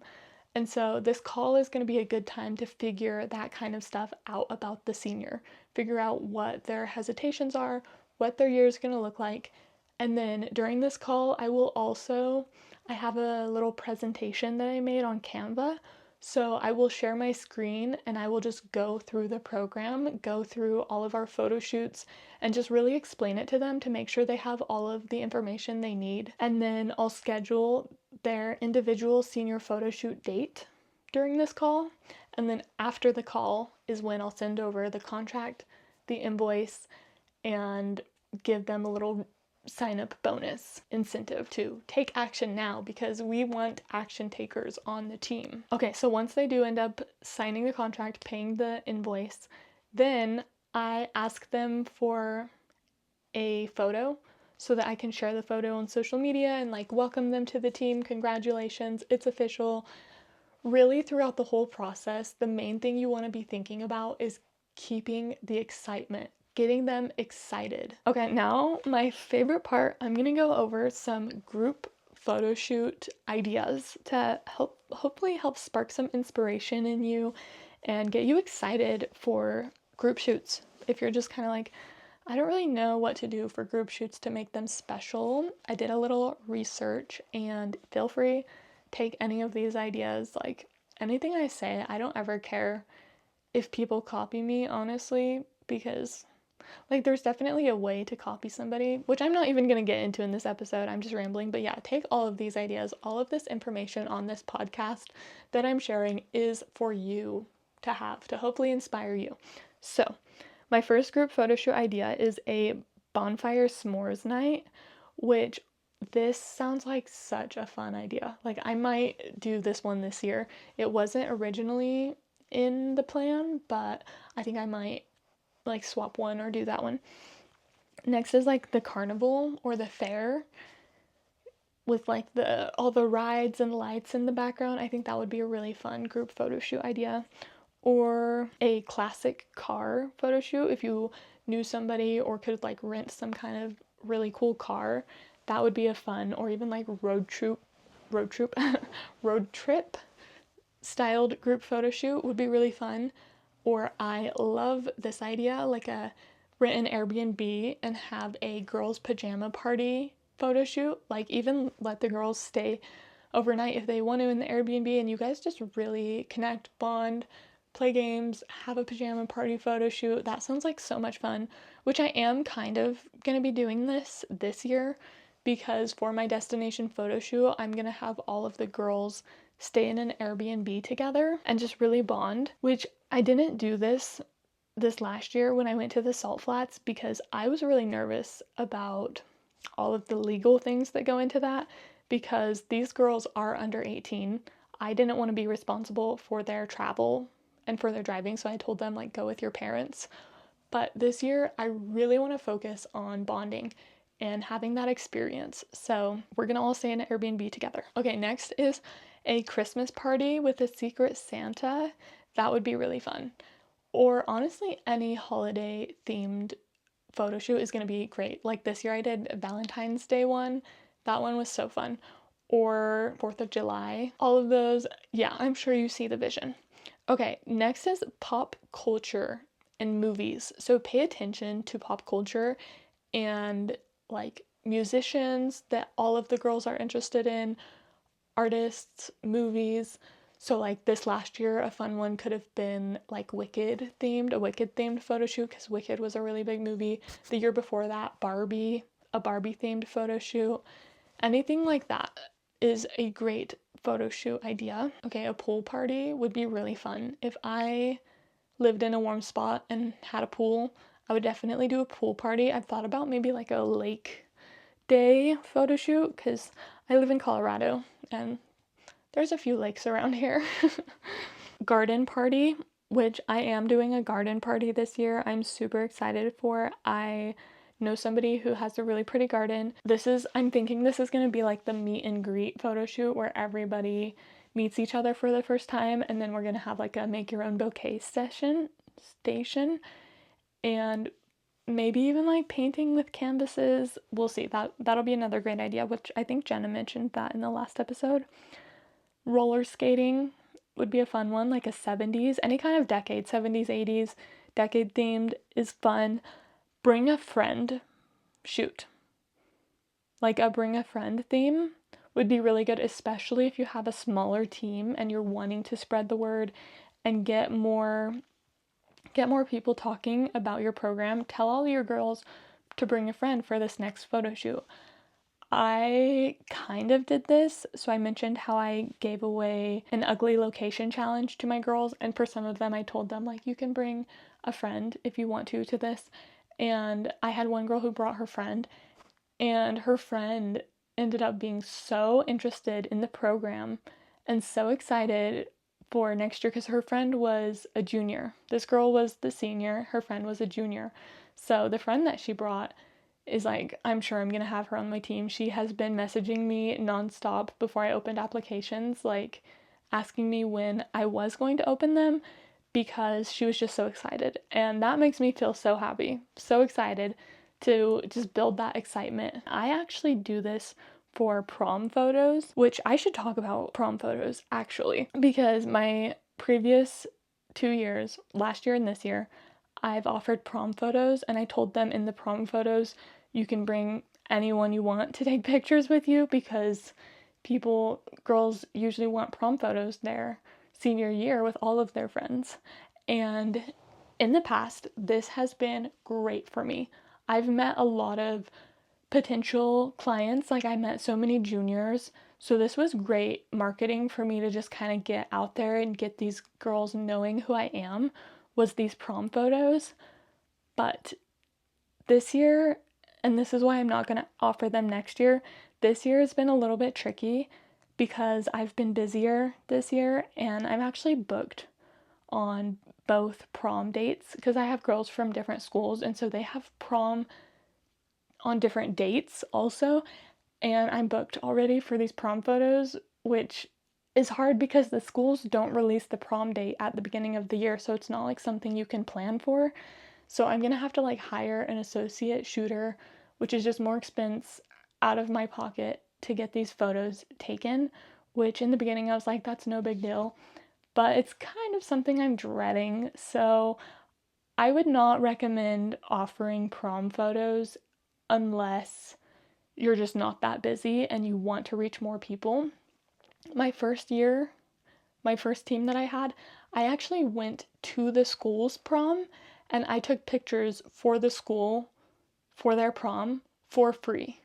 And so this call is going to be a good time to figure that kind of stuff out about the senior, figure out what their hesitations are, what their year is going to look like. And then during this call, I have a little presentation that I made on Canva. So I will share my screen and I will just go through the program, go through all of our photo shoots, and just really explain it to them to make sure they have all of the information they need. And then I'll schedule their individual senior photo shoot date during this call. And then after the call is when I'll send over the contract, the invoice, and give them a little sign up bonus incentive to take action now, because we want action takers on the team. Okay, so once they do end up signing the contract, paying the invoice, then I ask them for a photo so that I can share the photo on social media and like welcome them to the team. Congratulations, it's official. Really, throughout the whole process, the main thing you want to be thinking about is keeping the excitement, getting them excited. Okay, now my favorite part, I'm gonna go over some group photo shoot ideas to hopefully help spark some inspiration in you and get you excited for group shoots. If you're just kind of like, I don't really know what to do for group shoots to make them special, I did a little research, and feel free, take any of these ideas. Like anything I say, I don't ever care if people copy me, honestly, because Like, there's definitely a way to copy somebody, which I'm not even going to get into in this episode. I'm just rambling. But yeah, take all of these ideas, all of this information on this podcast that I'm sharing is for you to have, to hopefully inspire you. So, my first group photo shoot idea is a bonfire s'mores night, which this sounds like such a fun idea. Like, I might do this one this year. It wasn't originally in the plan, but I think I might like swap one or do that one. Next is like the carnival or the fair with like all the rides and lights in the background. I think that would be a really fun group photo shoot idea. Or a classic car photo shoot if you knew somebody or could like rent some kind of really cool car. That would be a fun, or even like road trip styled group photo shoot would be really fun. Or I love this idea, like rent an Airbnb and have a girls' pajama party photo shoot. Like, even let the girls stay overnight if they want to in the Airbnb, and you guys just really connect, bond, play games, have a pajama party photo shoot. That sounds like so much fun, which I am kind of going to be doing this year, because for my destination photo shoot, I'm going to have all of the girls stay in an Airbnb together and just really bond, which I didn't do this last year when I went to the Salt Flats because I was really nervous about all of the legal things that go into that, because these girls are under 18. I didn't want to be responsible for their travel and for their driving, so I told them, like, go with your parents. But this year, I really want to focus on bonding and having that experience. So we're gonna all stay in an Airbnb together. Okay, next is a Christmas party with a secret Santa. That would be really fun. Or honestly, any holiday themed photo shoot is gonna be great. Like this year I did a Valentine's Day one. That one was so fun. Or 4th of July. All of those, yeah, I'm sure you see the vision. Okay, next is pop culture and movies. So pay attention to pop culture and like musicians that all of the girls are interested in, artists, movies. So like this last year, a fun one could have been like a Wicked themed photo shoot, because Wicked was a really big movie. The year before that, a Barbie themed photo shoot. Anything like that is a great photo shoot idea. Okay, a pool party would be really fun. If I lived in a warm spot and had a pool, I would definitely do a pool party. I've thought about maybe like a lake day photo shoot, because I live in Colorado and there's a few lakes around here. Garden party, which I am doing a garden party this year. I'm super excited for. I know somebody who has a really pretty garden. I'm thinking this is going to be like the meet and greet photo shoot where everybody meets each other for the first time, and then we're going to have like a make your own bouquet station, and maybe even like painting with canvases. We'll see. That'll be another great idea, which I think Jenna mentioned that in the last episode. Roller skating would be a fun one, like a 70s, any kind of decade, 70s, 80s, decade themed is fun. Bring a friend shoot. Like a bring a friend theme would be really good, especially if you have a smaller team and you're wanting to spread the word and get more people talking about your program. Tell all your girls to bring a friend for this next photo shoot. I kind of did this, so I mentioned how I gave away an ugly location challenge to my girls, and for some of them I told them, like, you can bring a friend if you want to this, and I had one girl who brought her friend, and her friend ended up being so interested in the program and so excited for next year, because her friend was a junior. This girl was the senior, her friend was a junior. So the friend that she brought is like, I'm sure I'm gonna have her on my team. She has been messaging me nonstop before I opened applications, like asking me when I was going to open them, because she was just so excited. And that makes me feel so happy, so excited to just build that excitement. I actually do this for prom photos, which I should talk about prom photos actually, because my previous 2 years, last year and this year, I've offered prom photos, and I told them in the prom photos you can bring anyone you want to take pictures with you, because girls usually want prom photos their senior year with all of their friends. And in the past, this has been great for me. I've met a lot of potential clients, like I met so many juniors, so this was great marketing for me to just kind of get out there and get these girls knowing who I am, was these prom photos. But this year, and this is why I'm not going to offer them next year, this year has been a little bit tricky because I've been busier this year and I'm actually booked on both prom dates because I have girls from different schools, and so they have prom on different dates also, and I'm booked already for these prom photos, which is hard because the schools don't release the prom date at the beginning of the year, so it's not like something you can plan for. So I'm gonna have to like hire an associate shooter, which is just more expense out of my pocket to get these photos taken, which in the beginning I was like, that's no big deal, but it's kind of something I'm dreading. So I would not recommend offering prom photos unless you're just not that busy and you want to reach more people. My first year, my first team that I had, I actually went to the school's prom and I took pictures for the school for their prom for free,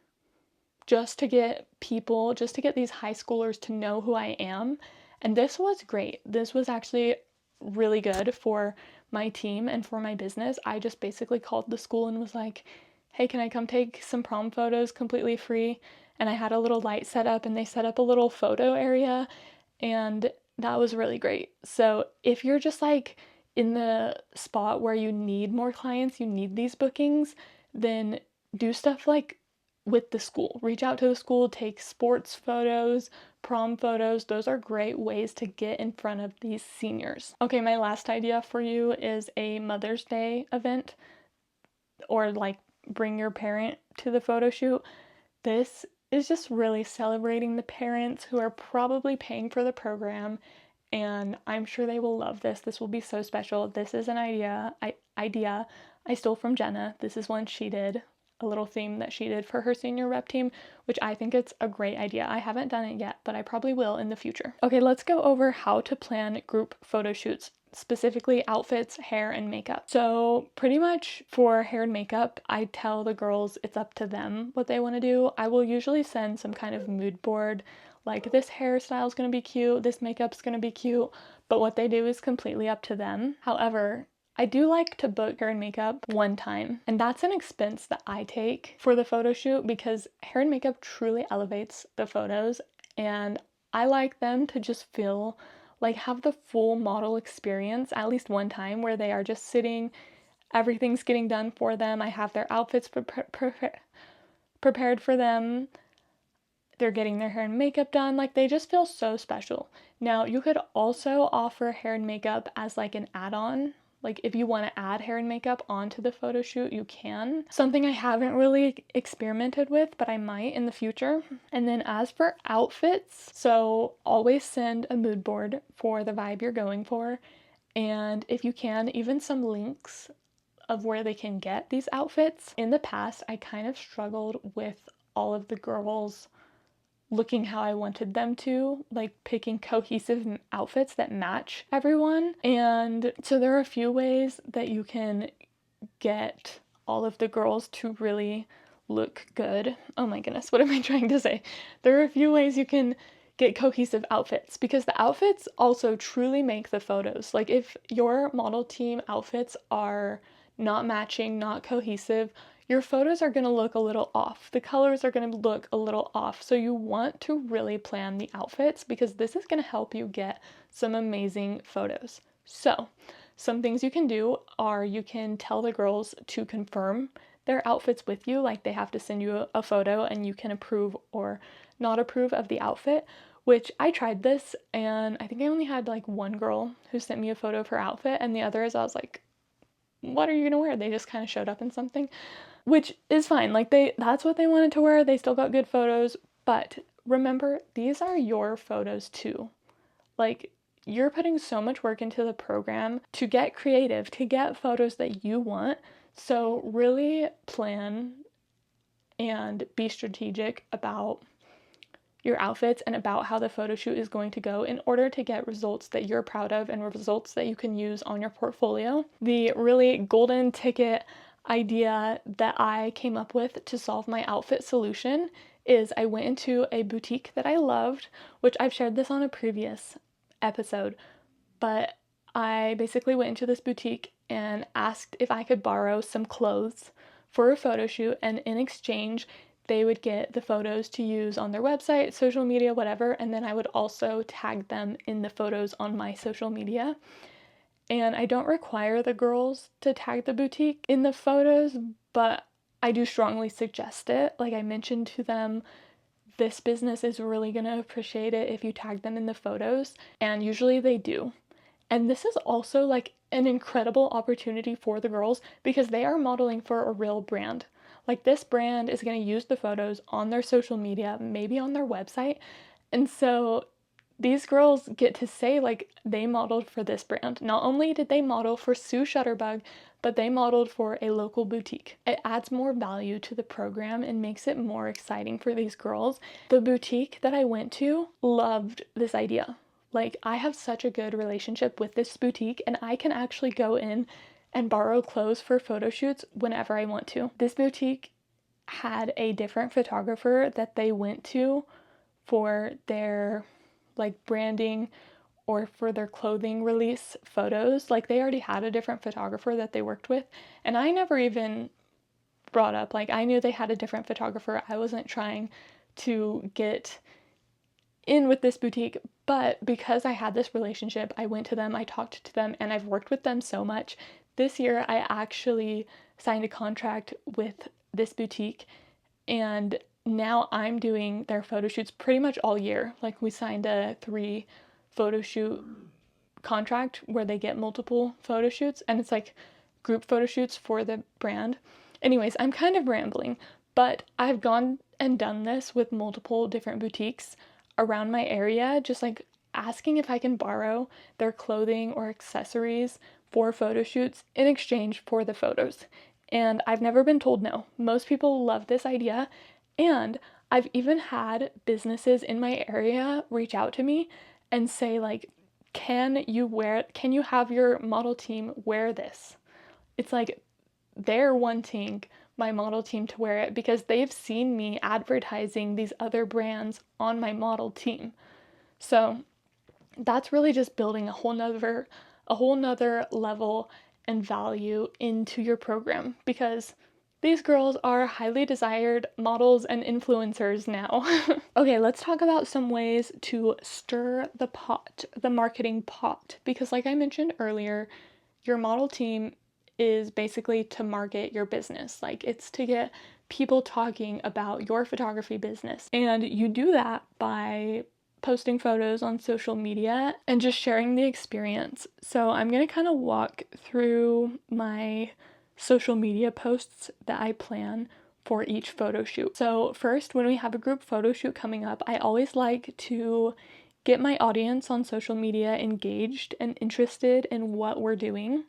just to get people, just to get these high schoolers to know who I am. And this was great. This was actually really good for my team and for my business. I just basically called the school and was like, hey, can I come take some prom photos completely free? And I had a little light set up and they set up a little photo area, and that was really great. So if you're just like in the spot where you need more clients, you need these bookings, then do stuff like with the school. Reach out to the school, take sports photos, prom photos. Those are great ways to get in front of these seniors. Okay, my last idea for you is a Mother's Day event, or like bring your parent to the photo shoot. This is just really celebrating the parents who are probably paying for the program, and I'm sure they will love this. This will be so special. This is an idea I stole from Jenna. This is one she did, a little theme that she did for her senior rep team, which I think it's a great idea. I haven't done it yet, but I probably will in the future. Okay, let's go over how to plan group photo shoots, specifically outfits, hair, and makeup. So pretty much for hair and makeup, I tell the girls it's up to them what they want to do. I will usually send some kind of mood board, like this hairstyle is going to be cute, this makeup's going to be cute, but what they do is completely up to them. However, I do like to book hair and makeup one time, and that's an expense that I take for the photo shoot because hair and makeup truly elevates the photos, and I like them to just feel like have the full model experience at least one time where they are just sitting, everything's getting done for them. I have their outfits prepared for them. They're getting their hair and makeup done. Like, they just feel so special. Now, you could also offer hair and makeup as like an add-on. Like, if you want to add hair and makeup onto the photo shoot, you can. Something I haven't really experimented with, but I might in the future. And then as for outfits, so always send a mood board for the vibe you're going for. And if you can, even some links of where they can get these outfits. In the past, I kind of struggled with all of the girls looking how I wanted them to, like picking cohesive outfits that match everyone. And so there are a few ways that you can get all of the girls to really look good. Oh my goodness, what am I trying to say? There are a few ways you can get cohesive outfits because the outfits also truly make the photos. Like, if your model team outfits are not matching, not cohesive, your photos are going to look a little off. The colors are going to look a little off. So you want to really plan the outfits because this is going to help you get some amazing photos. So some things you can do are you can tell the girls to confirm their outfits with you, like they have to send you a photo and you can approve or not approve of the outfit, which I tried this and I think I only had like one girl who sent me a photo of her outfit, and the others I was like, what are you gonna wear? They just kind of showed up in something, which is fine. Like, that's what they wanted to wear. They still got good photos, but remember, these are your photos too. Like, you're putting so much work into the program to get creative, to get photos that you want. So really plan and be strategic about your outfits and about how the photo shoot is going to go in order to get results that you're proud of and results that you can use on your portfolio. The really golden ticket idea that I came up with to solve my outfit solution is I went into a boutique that I loved, which I've shared this on a previous episode, but I basically went into this boutique and asked if I could borrow some clothes for a photo shoot, and in exchange, they would get the photos to use on their website, social media, whatever, and then I would also tag them in the photos on my social media. And I don't require the girls to tag the boutique in the photos, but I do strongly suggest it. Like I mentioned to them, this business is really going to appreciate it if you tag them in the photos, and usually they do. And this is also like an incredible opportunity for the girls because they are modeling for a real brand. Like this brand is going to use the photos on their social media, maybe on their website. And so these girls get to say like they modeled for this brand. Not only did they model for Sue Shutterbug, but they modeled for a local boutique. It adds more value to the program and makes it more exciting for these girls. The boutique that I went to loved this idea. Like, I have such a good relationship with this boutique, and I can actually go in and borrow clothes for photo shoots whenever I want to. This boutique had a different photographer that they went to for their like branding or for their clothing release photos. Like, they already had a different photographer that they worked with, and I never even brought up, like, I knew they had a different photographer. I wasn't trying to get in with this boutique, but because I had this relationship, I went to them, I talked to them, and I've worked with them so much. This year, I actually signed a contract with this boutique, and now I'm doing their photo shoots pretty much all year. Like, we signed a 3 photo shoot contract where they get multiple photo shoots, and it's like group photo shoots for the brand. Anyways, I'm kind of rambling, but I've gone and done this with multiple different boutiques around my area, just like asking if I can borrow their clothing or accessories for photo shoots in exchange for the photos. And I've never been told no. Most people love this idea, and I've even had businesses in my area reach out to me and say like, can you have your model team wear this? It's like they're wanting my model team to wear it because they've seen me advertising these other brands on my model team. So that's really just building a whole nother level and value into your program, because these girls are highly desired models and influencers now. Okay, let's talk about some ways to stir the pot, the marketing pot, because like I mentioned earlier, your model team is basically to market your business. Like, it's to get people talking about your photography business. And you do that by posting photos on social media and just sharing the experience. So I'm going to kind of walk through my social media posts that I plan for each photo shoot. So first, when we have a group photo shoot coming up, I always like to get my audience on social media engaged and interested in what we're doing.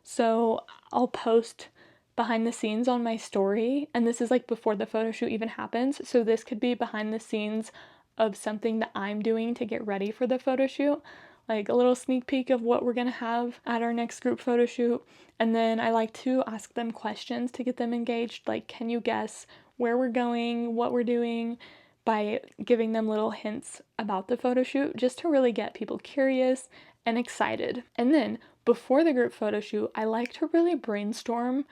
So I'll post behind the scenes on my story, and this is like before the photo shoot even happens. So this could be behind the scenes of something that I'm doing to get ready for the photo shoot, like a little sneak peek of what we're gonna have at our next group photo shoot. And then I like to ask them questions to get them engaged, like, can you guess where we're going, what we're doing, by giving them little hints about the photo shoot, just to really get people curious and excited. And then before the group photo shoot, I like to really brainstorm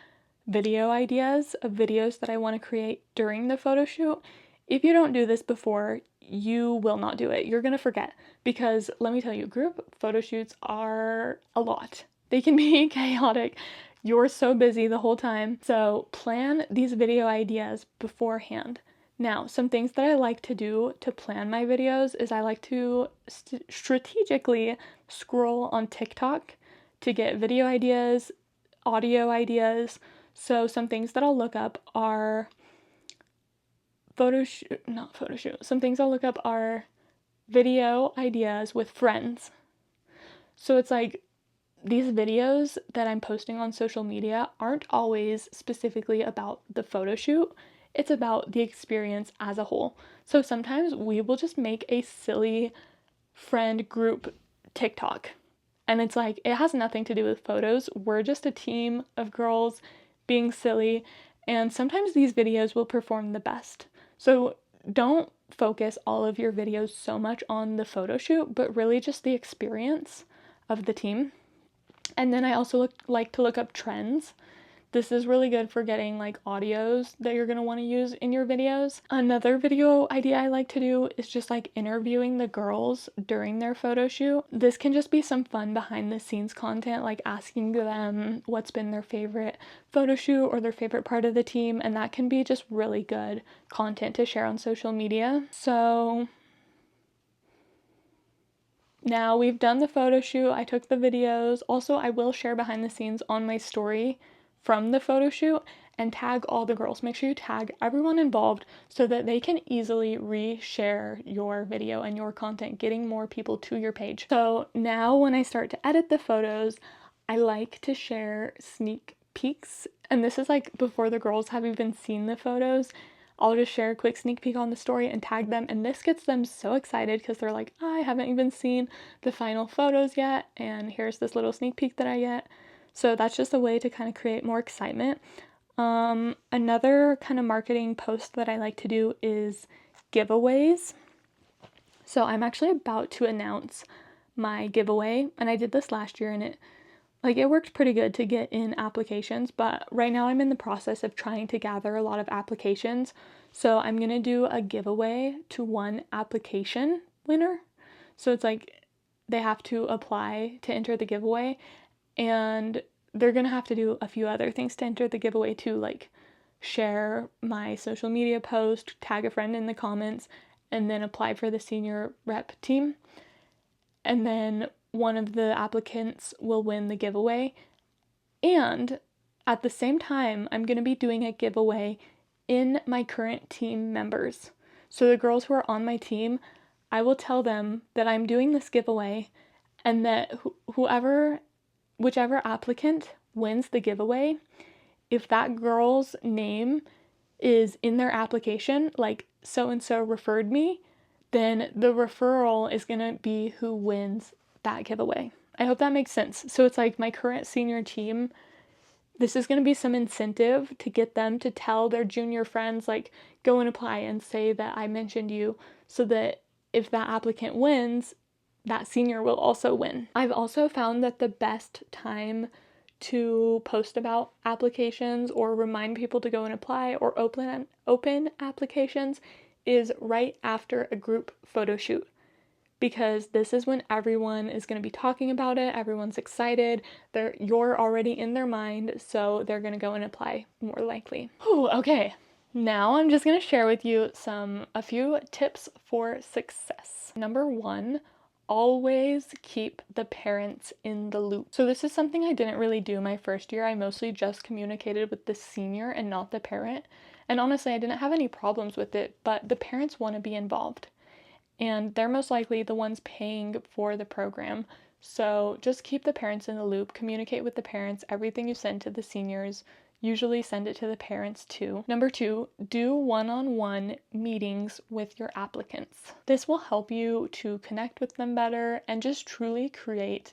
video ideas of videos that I want to create during the photo shoot. If you don't do this before, you will not do it. You're going to forget, because let me tell you, group photo shoots are a lot. They can be chaotic. You're so busy the whole time. So plan these video ideas beforehand. Now, some things that I like to do to plan my videos is I like to strategically scroll on TikTok to get video ideas, audio ideas. So some things that I'll look up are some things I'll look up are video ideas with friends. So it's like these videos that I'm posting on social media aren't always specifically about the photo shoot. it's about the experience as a whole. So sometimes we will just make a silly friend group TikTok. And it's like, it has nothing to do with photos. We're just a team of girls being silly. And sometimes these videos will perform the best. So don't focus all of your videos so much on the photo shoot, but really just the experience of the team. And then I also like to look up trends. This is really good for getting like audios that you're going to want to use in your videos. Another video idea I like to do is just like interviewing the girls during their photo shoot. This can just be some fun behind the scenes content, like asking them what's been their favorite photo shoot or their favorite part of the team, and that can be just really good content to share on social media. So now we've done the photo shoot, I took the videos. Also, I will share behind the scenes on my story from the photo shoot and tag all the girls. Make sure you tag everyone involved so that they can easily reshare your video and your content, getting more people to your page. So now when I start to edit the photos, I like to share sneak peeks. And this is like before the girls have even seen the photos. I'll just share a quick sneak peek on the story and tag them, and this gets them so excited because they're like, I haven't even seen the final photos yet, and here's this little sneak peek that I get. So that's just a way to kind of create more excitement. Another kind of marketing post that I like to do is giveaways. So I'm actually about to announce my giveaway, and I did this last year, and it worked pretty good to get in applications, but right now I'm in the process of trying to gather a lot of applications. So I'm going to do a giveaway to one application winner. So it's like they have to apply to enter the giveaway, and they're going to have to do a few other things to enter the giveaway too, like share my social media post, tag a friend in the comments, and then apply for the senior rep team. And then one of the applicants will win the giveaway. And at the same time, I'm going to be doing a giveaway in my current team members. So the girls who are on my team, I will tell them that I'm doing this giveaway, and that whichever applicant wins the giveaway, if that girl's name is in their application, like so and so referred me, then the referral is going to be who wins that giveaway. I hope that makes sense. So it's like my current senior team, this is going to be some incentive to get them to tell their junior friends, like, go and apply and say that I mentioned you, so that if that applicant wins, that senior will also win. I've also found that the best time to post about applications or remind people to go and apply or open applications is right after a group photo shoot, because this is when everyone is going to be talking about it, everyone's excited, you're already in their mind, so they're going to go and apply more likely. Okay, now I'm just going to share with you a few tips for success. Number 1, always keep the parents in the loop. So this is something I didn't really do my first year. I mostly just communicated with the senior and not the parent. And honestly, I didn't have any problems with it, but the parents want to be involved. And they're most likely the ones paying for the program. So just keep the parents in the loop, communicate with the parents, everything you send to the seniors, usually send it to the parents too. Number 2, do one-on-one meetings with your applicants. This will help you to connect with them better and just truly create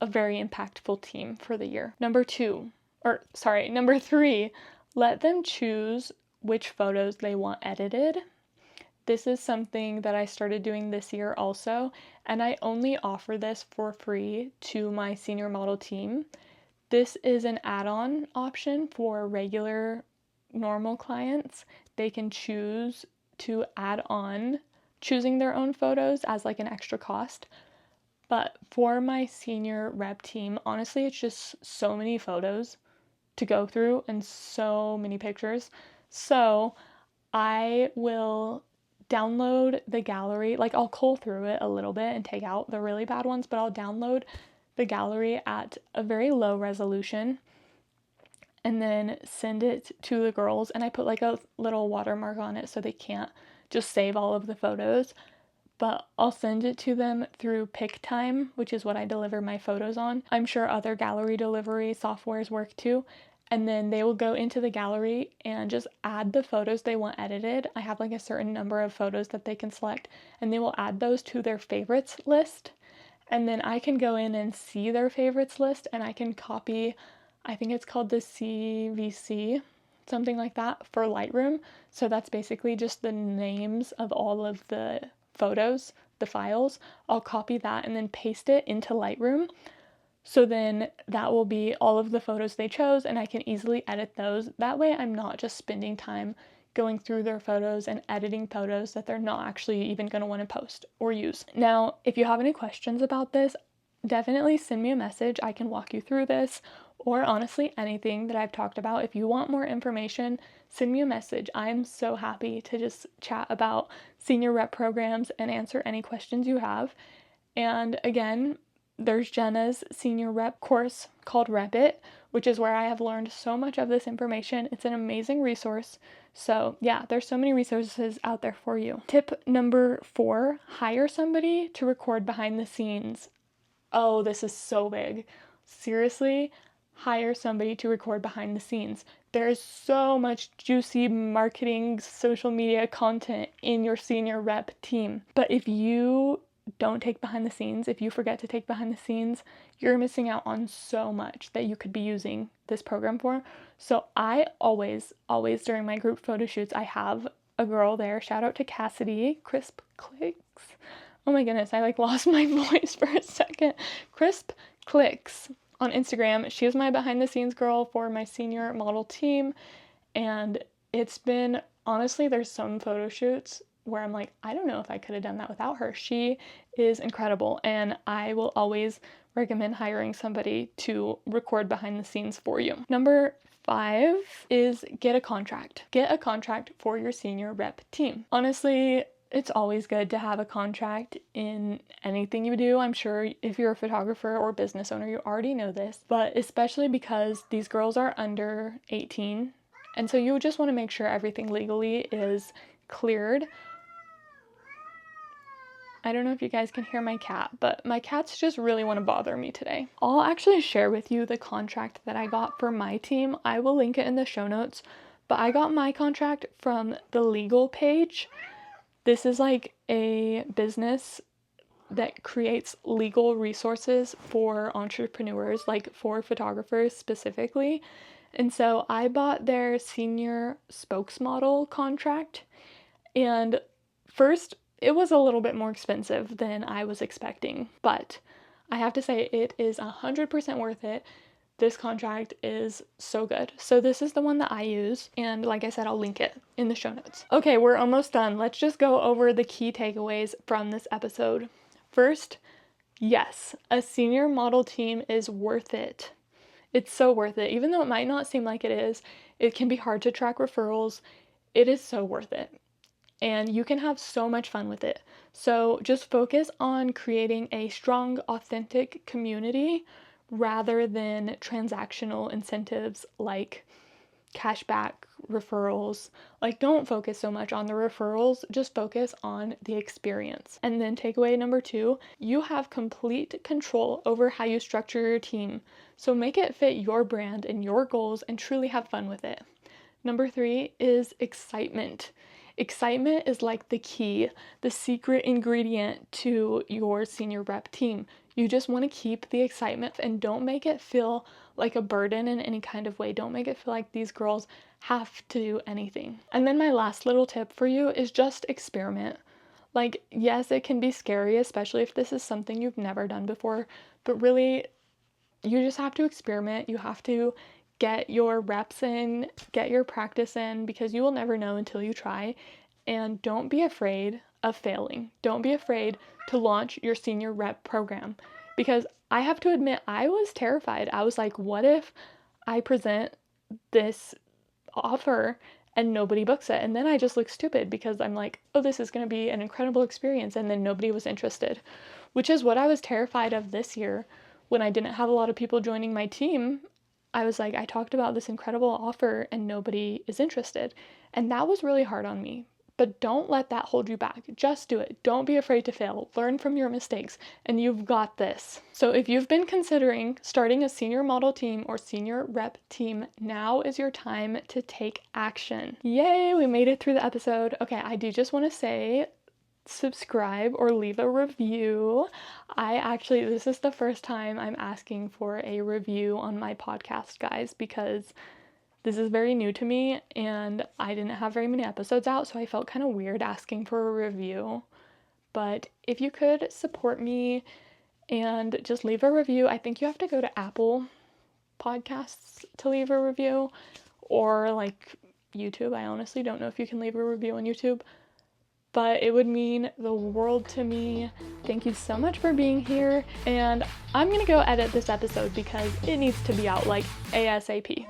a very impactful team for the year. Number 3, let them choose which photos they want edited. This is something that I started doing this year also, and I only offer this for free to my senior model team. This is an add-on option for regular, normal clients. They can choose to add on choosing their own photos as like an extra cost. But for my senior rep team, honestly, it's just so many photos to go through and so many pictures. So I will download the gallery, like I'll cull through it a little bit and take out the really bad ones, but I'll download the gallery at a very low resolution and then send it to the girls, and I put like a little watermark on it so they can't just save all of the photos, but I'll send it to them through PicTime, which is what I deliver my photos on. I'm sure other gallery delivery softwares work too. and then they will go into the gallery and just add the photos they want edited. I have like a certain number of photos that they can select, and they will add those to their favorites list. And then I can go in and see their favorites list, and I can copy, I think it's called the CVC, something like that, for Lightroom. So that's basically just the names of all of the photos, the files. I'll copy that and then paste it into Lightroom. So then that will be all of the photos they chose, and I can easily edit those. That way I'm not just spending time going through their photos and editing photos that they're not actually even going to want to post or use. Now, if you have any questions about this, definitely send me a message. I can walk you through this, or honestly anything that I've talked about. If you want more information, send me a message. I'm so happy to just chat about senior rep programs and answer any questions you have. And again, there's Jenna's senior rep course called Rep It, which is where I have learned so much of this information. It's an amazing resource. So yeah, there's so many resources out there for you. Tip number 4, hire somebody to record behind the scenes. Oh, this is so big. Seriously, hire somebody to record behind the scenes. There is so much juicy marketing, social media content in your senior rep team. But if you don't take behind the scenes, if you forget to take behind the scenes, you're missing out on so much that you could be using this program for. So I always during my group photo shoots, I have a girl there. Shout out to Cassidy, Crisp Clicks. Oh my goodness, I like lost my voice for a second. Crisp Clicks on Instagram. She was my behind the scenes girl for my senior model team. And it's been, honestly, there's some photo shoots where I'm like, I don't know if I could have done that without her. She is incredible, and I will always recommend hiring somebody to record behind the scenes for you. Number 5 is get a contract. Get a contract for your senior rep team. Honestly, it's always good to have a contract in anything you do. I'm sure if you're a photographer or business owner, you already know this, but especially because these girls are under 18. And so you just want to make sure everything legally is cleared. I don't know if you guys can hear my cat, but my cats just really want to bother me today. I'll actually share with you the contract that I got for my team. I will link it in the show notes, but I got my contract from the legal page. This is like a business that creates legal resources for entrepreneurs, like for photographers specifically. And so I bought their senior spokesmodel contract, and first it was a little bit more expensive than I was expecting, but I have to say it is 100% worth it. This contract is so good. So this is the one that I use, and like I said, I'll link it in the show notes. Okay, we're almost done. Let's just go over the key takeaways from this episode. First, yes, a senior model team is worth it. It's so worth it. Even though it might not seem like it is, it can be hard to track referrals. It is so worth it. And you can have so much fun with it. So just focus on creating a strong, authentic community rather than transactional incentives like cashback referrals. Like, don't focus so much on the referrals, just focus on the experience. And then takeaway number 2, you have complete control over how you structure your team. So make it fit your brand and your goals and truly have fun with it. Number 3 is excitement. Excitement is like the key, the secret ingredient to your senior rep team. You just want to keep the excitement and don't make it feel like a burden in any kind of way. Don't make it feel like these girls have to do anything. And then my last little tip for you is just experiment. Like, yes, it can be scary, especially if this is something you've never done before, but really, you just have to experiment. You have to get your reps in, get your practice in, because you will never know until you try. And don't be afraid of failing. Don't be afraid to launch your senior rep program, because I have to admit, I was terrified. I was like, what if I present this offer and nobody books it? And then I just look stupid because I'm like, oh, this is going to be an incredible experience. And then nobody was interested, which is what I was terrified of this year when I didn't have a lot of people joining my team. I was like, I talked about this incredible offer and nobody is interested. And that was really hard on me But don't let that hold you back. Just do it. Don't be afraid to fail. Learn from your mistakes, and you've got this. So if you've been considering starting a senior model team or senior rep team, now is your time to take action. Yay, we made it through the episode. Okay, I do just want to say, subscribe or leave a review. This is the first time I'm asking for a review on my podcast, guys, because this is very new to me and I didn't have very many episodes out, so I felt kind of weird asking for a review. But if you could support me and just leave a review, I think you have to go to Apple Podcasts to leave a review, or like YouTube. I honestly don't know if you can leave a review on YouTube, but it would mean the world to me. Thank you so much for being here, and I'm gonna go edit this episode because it needs to be out like ASAP.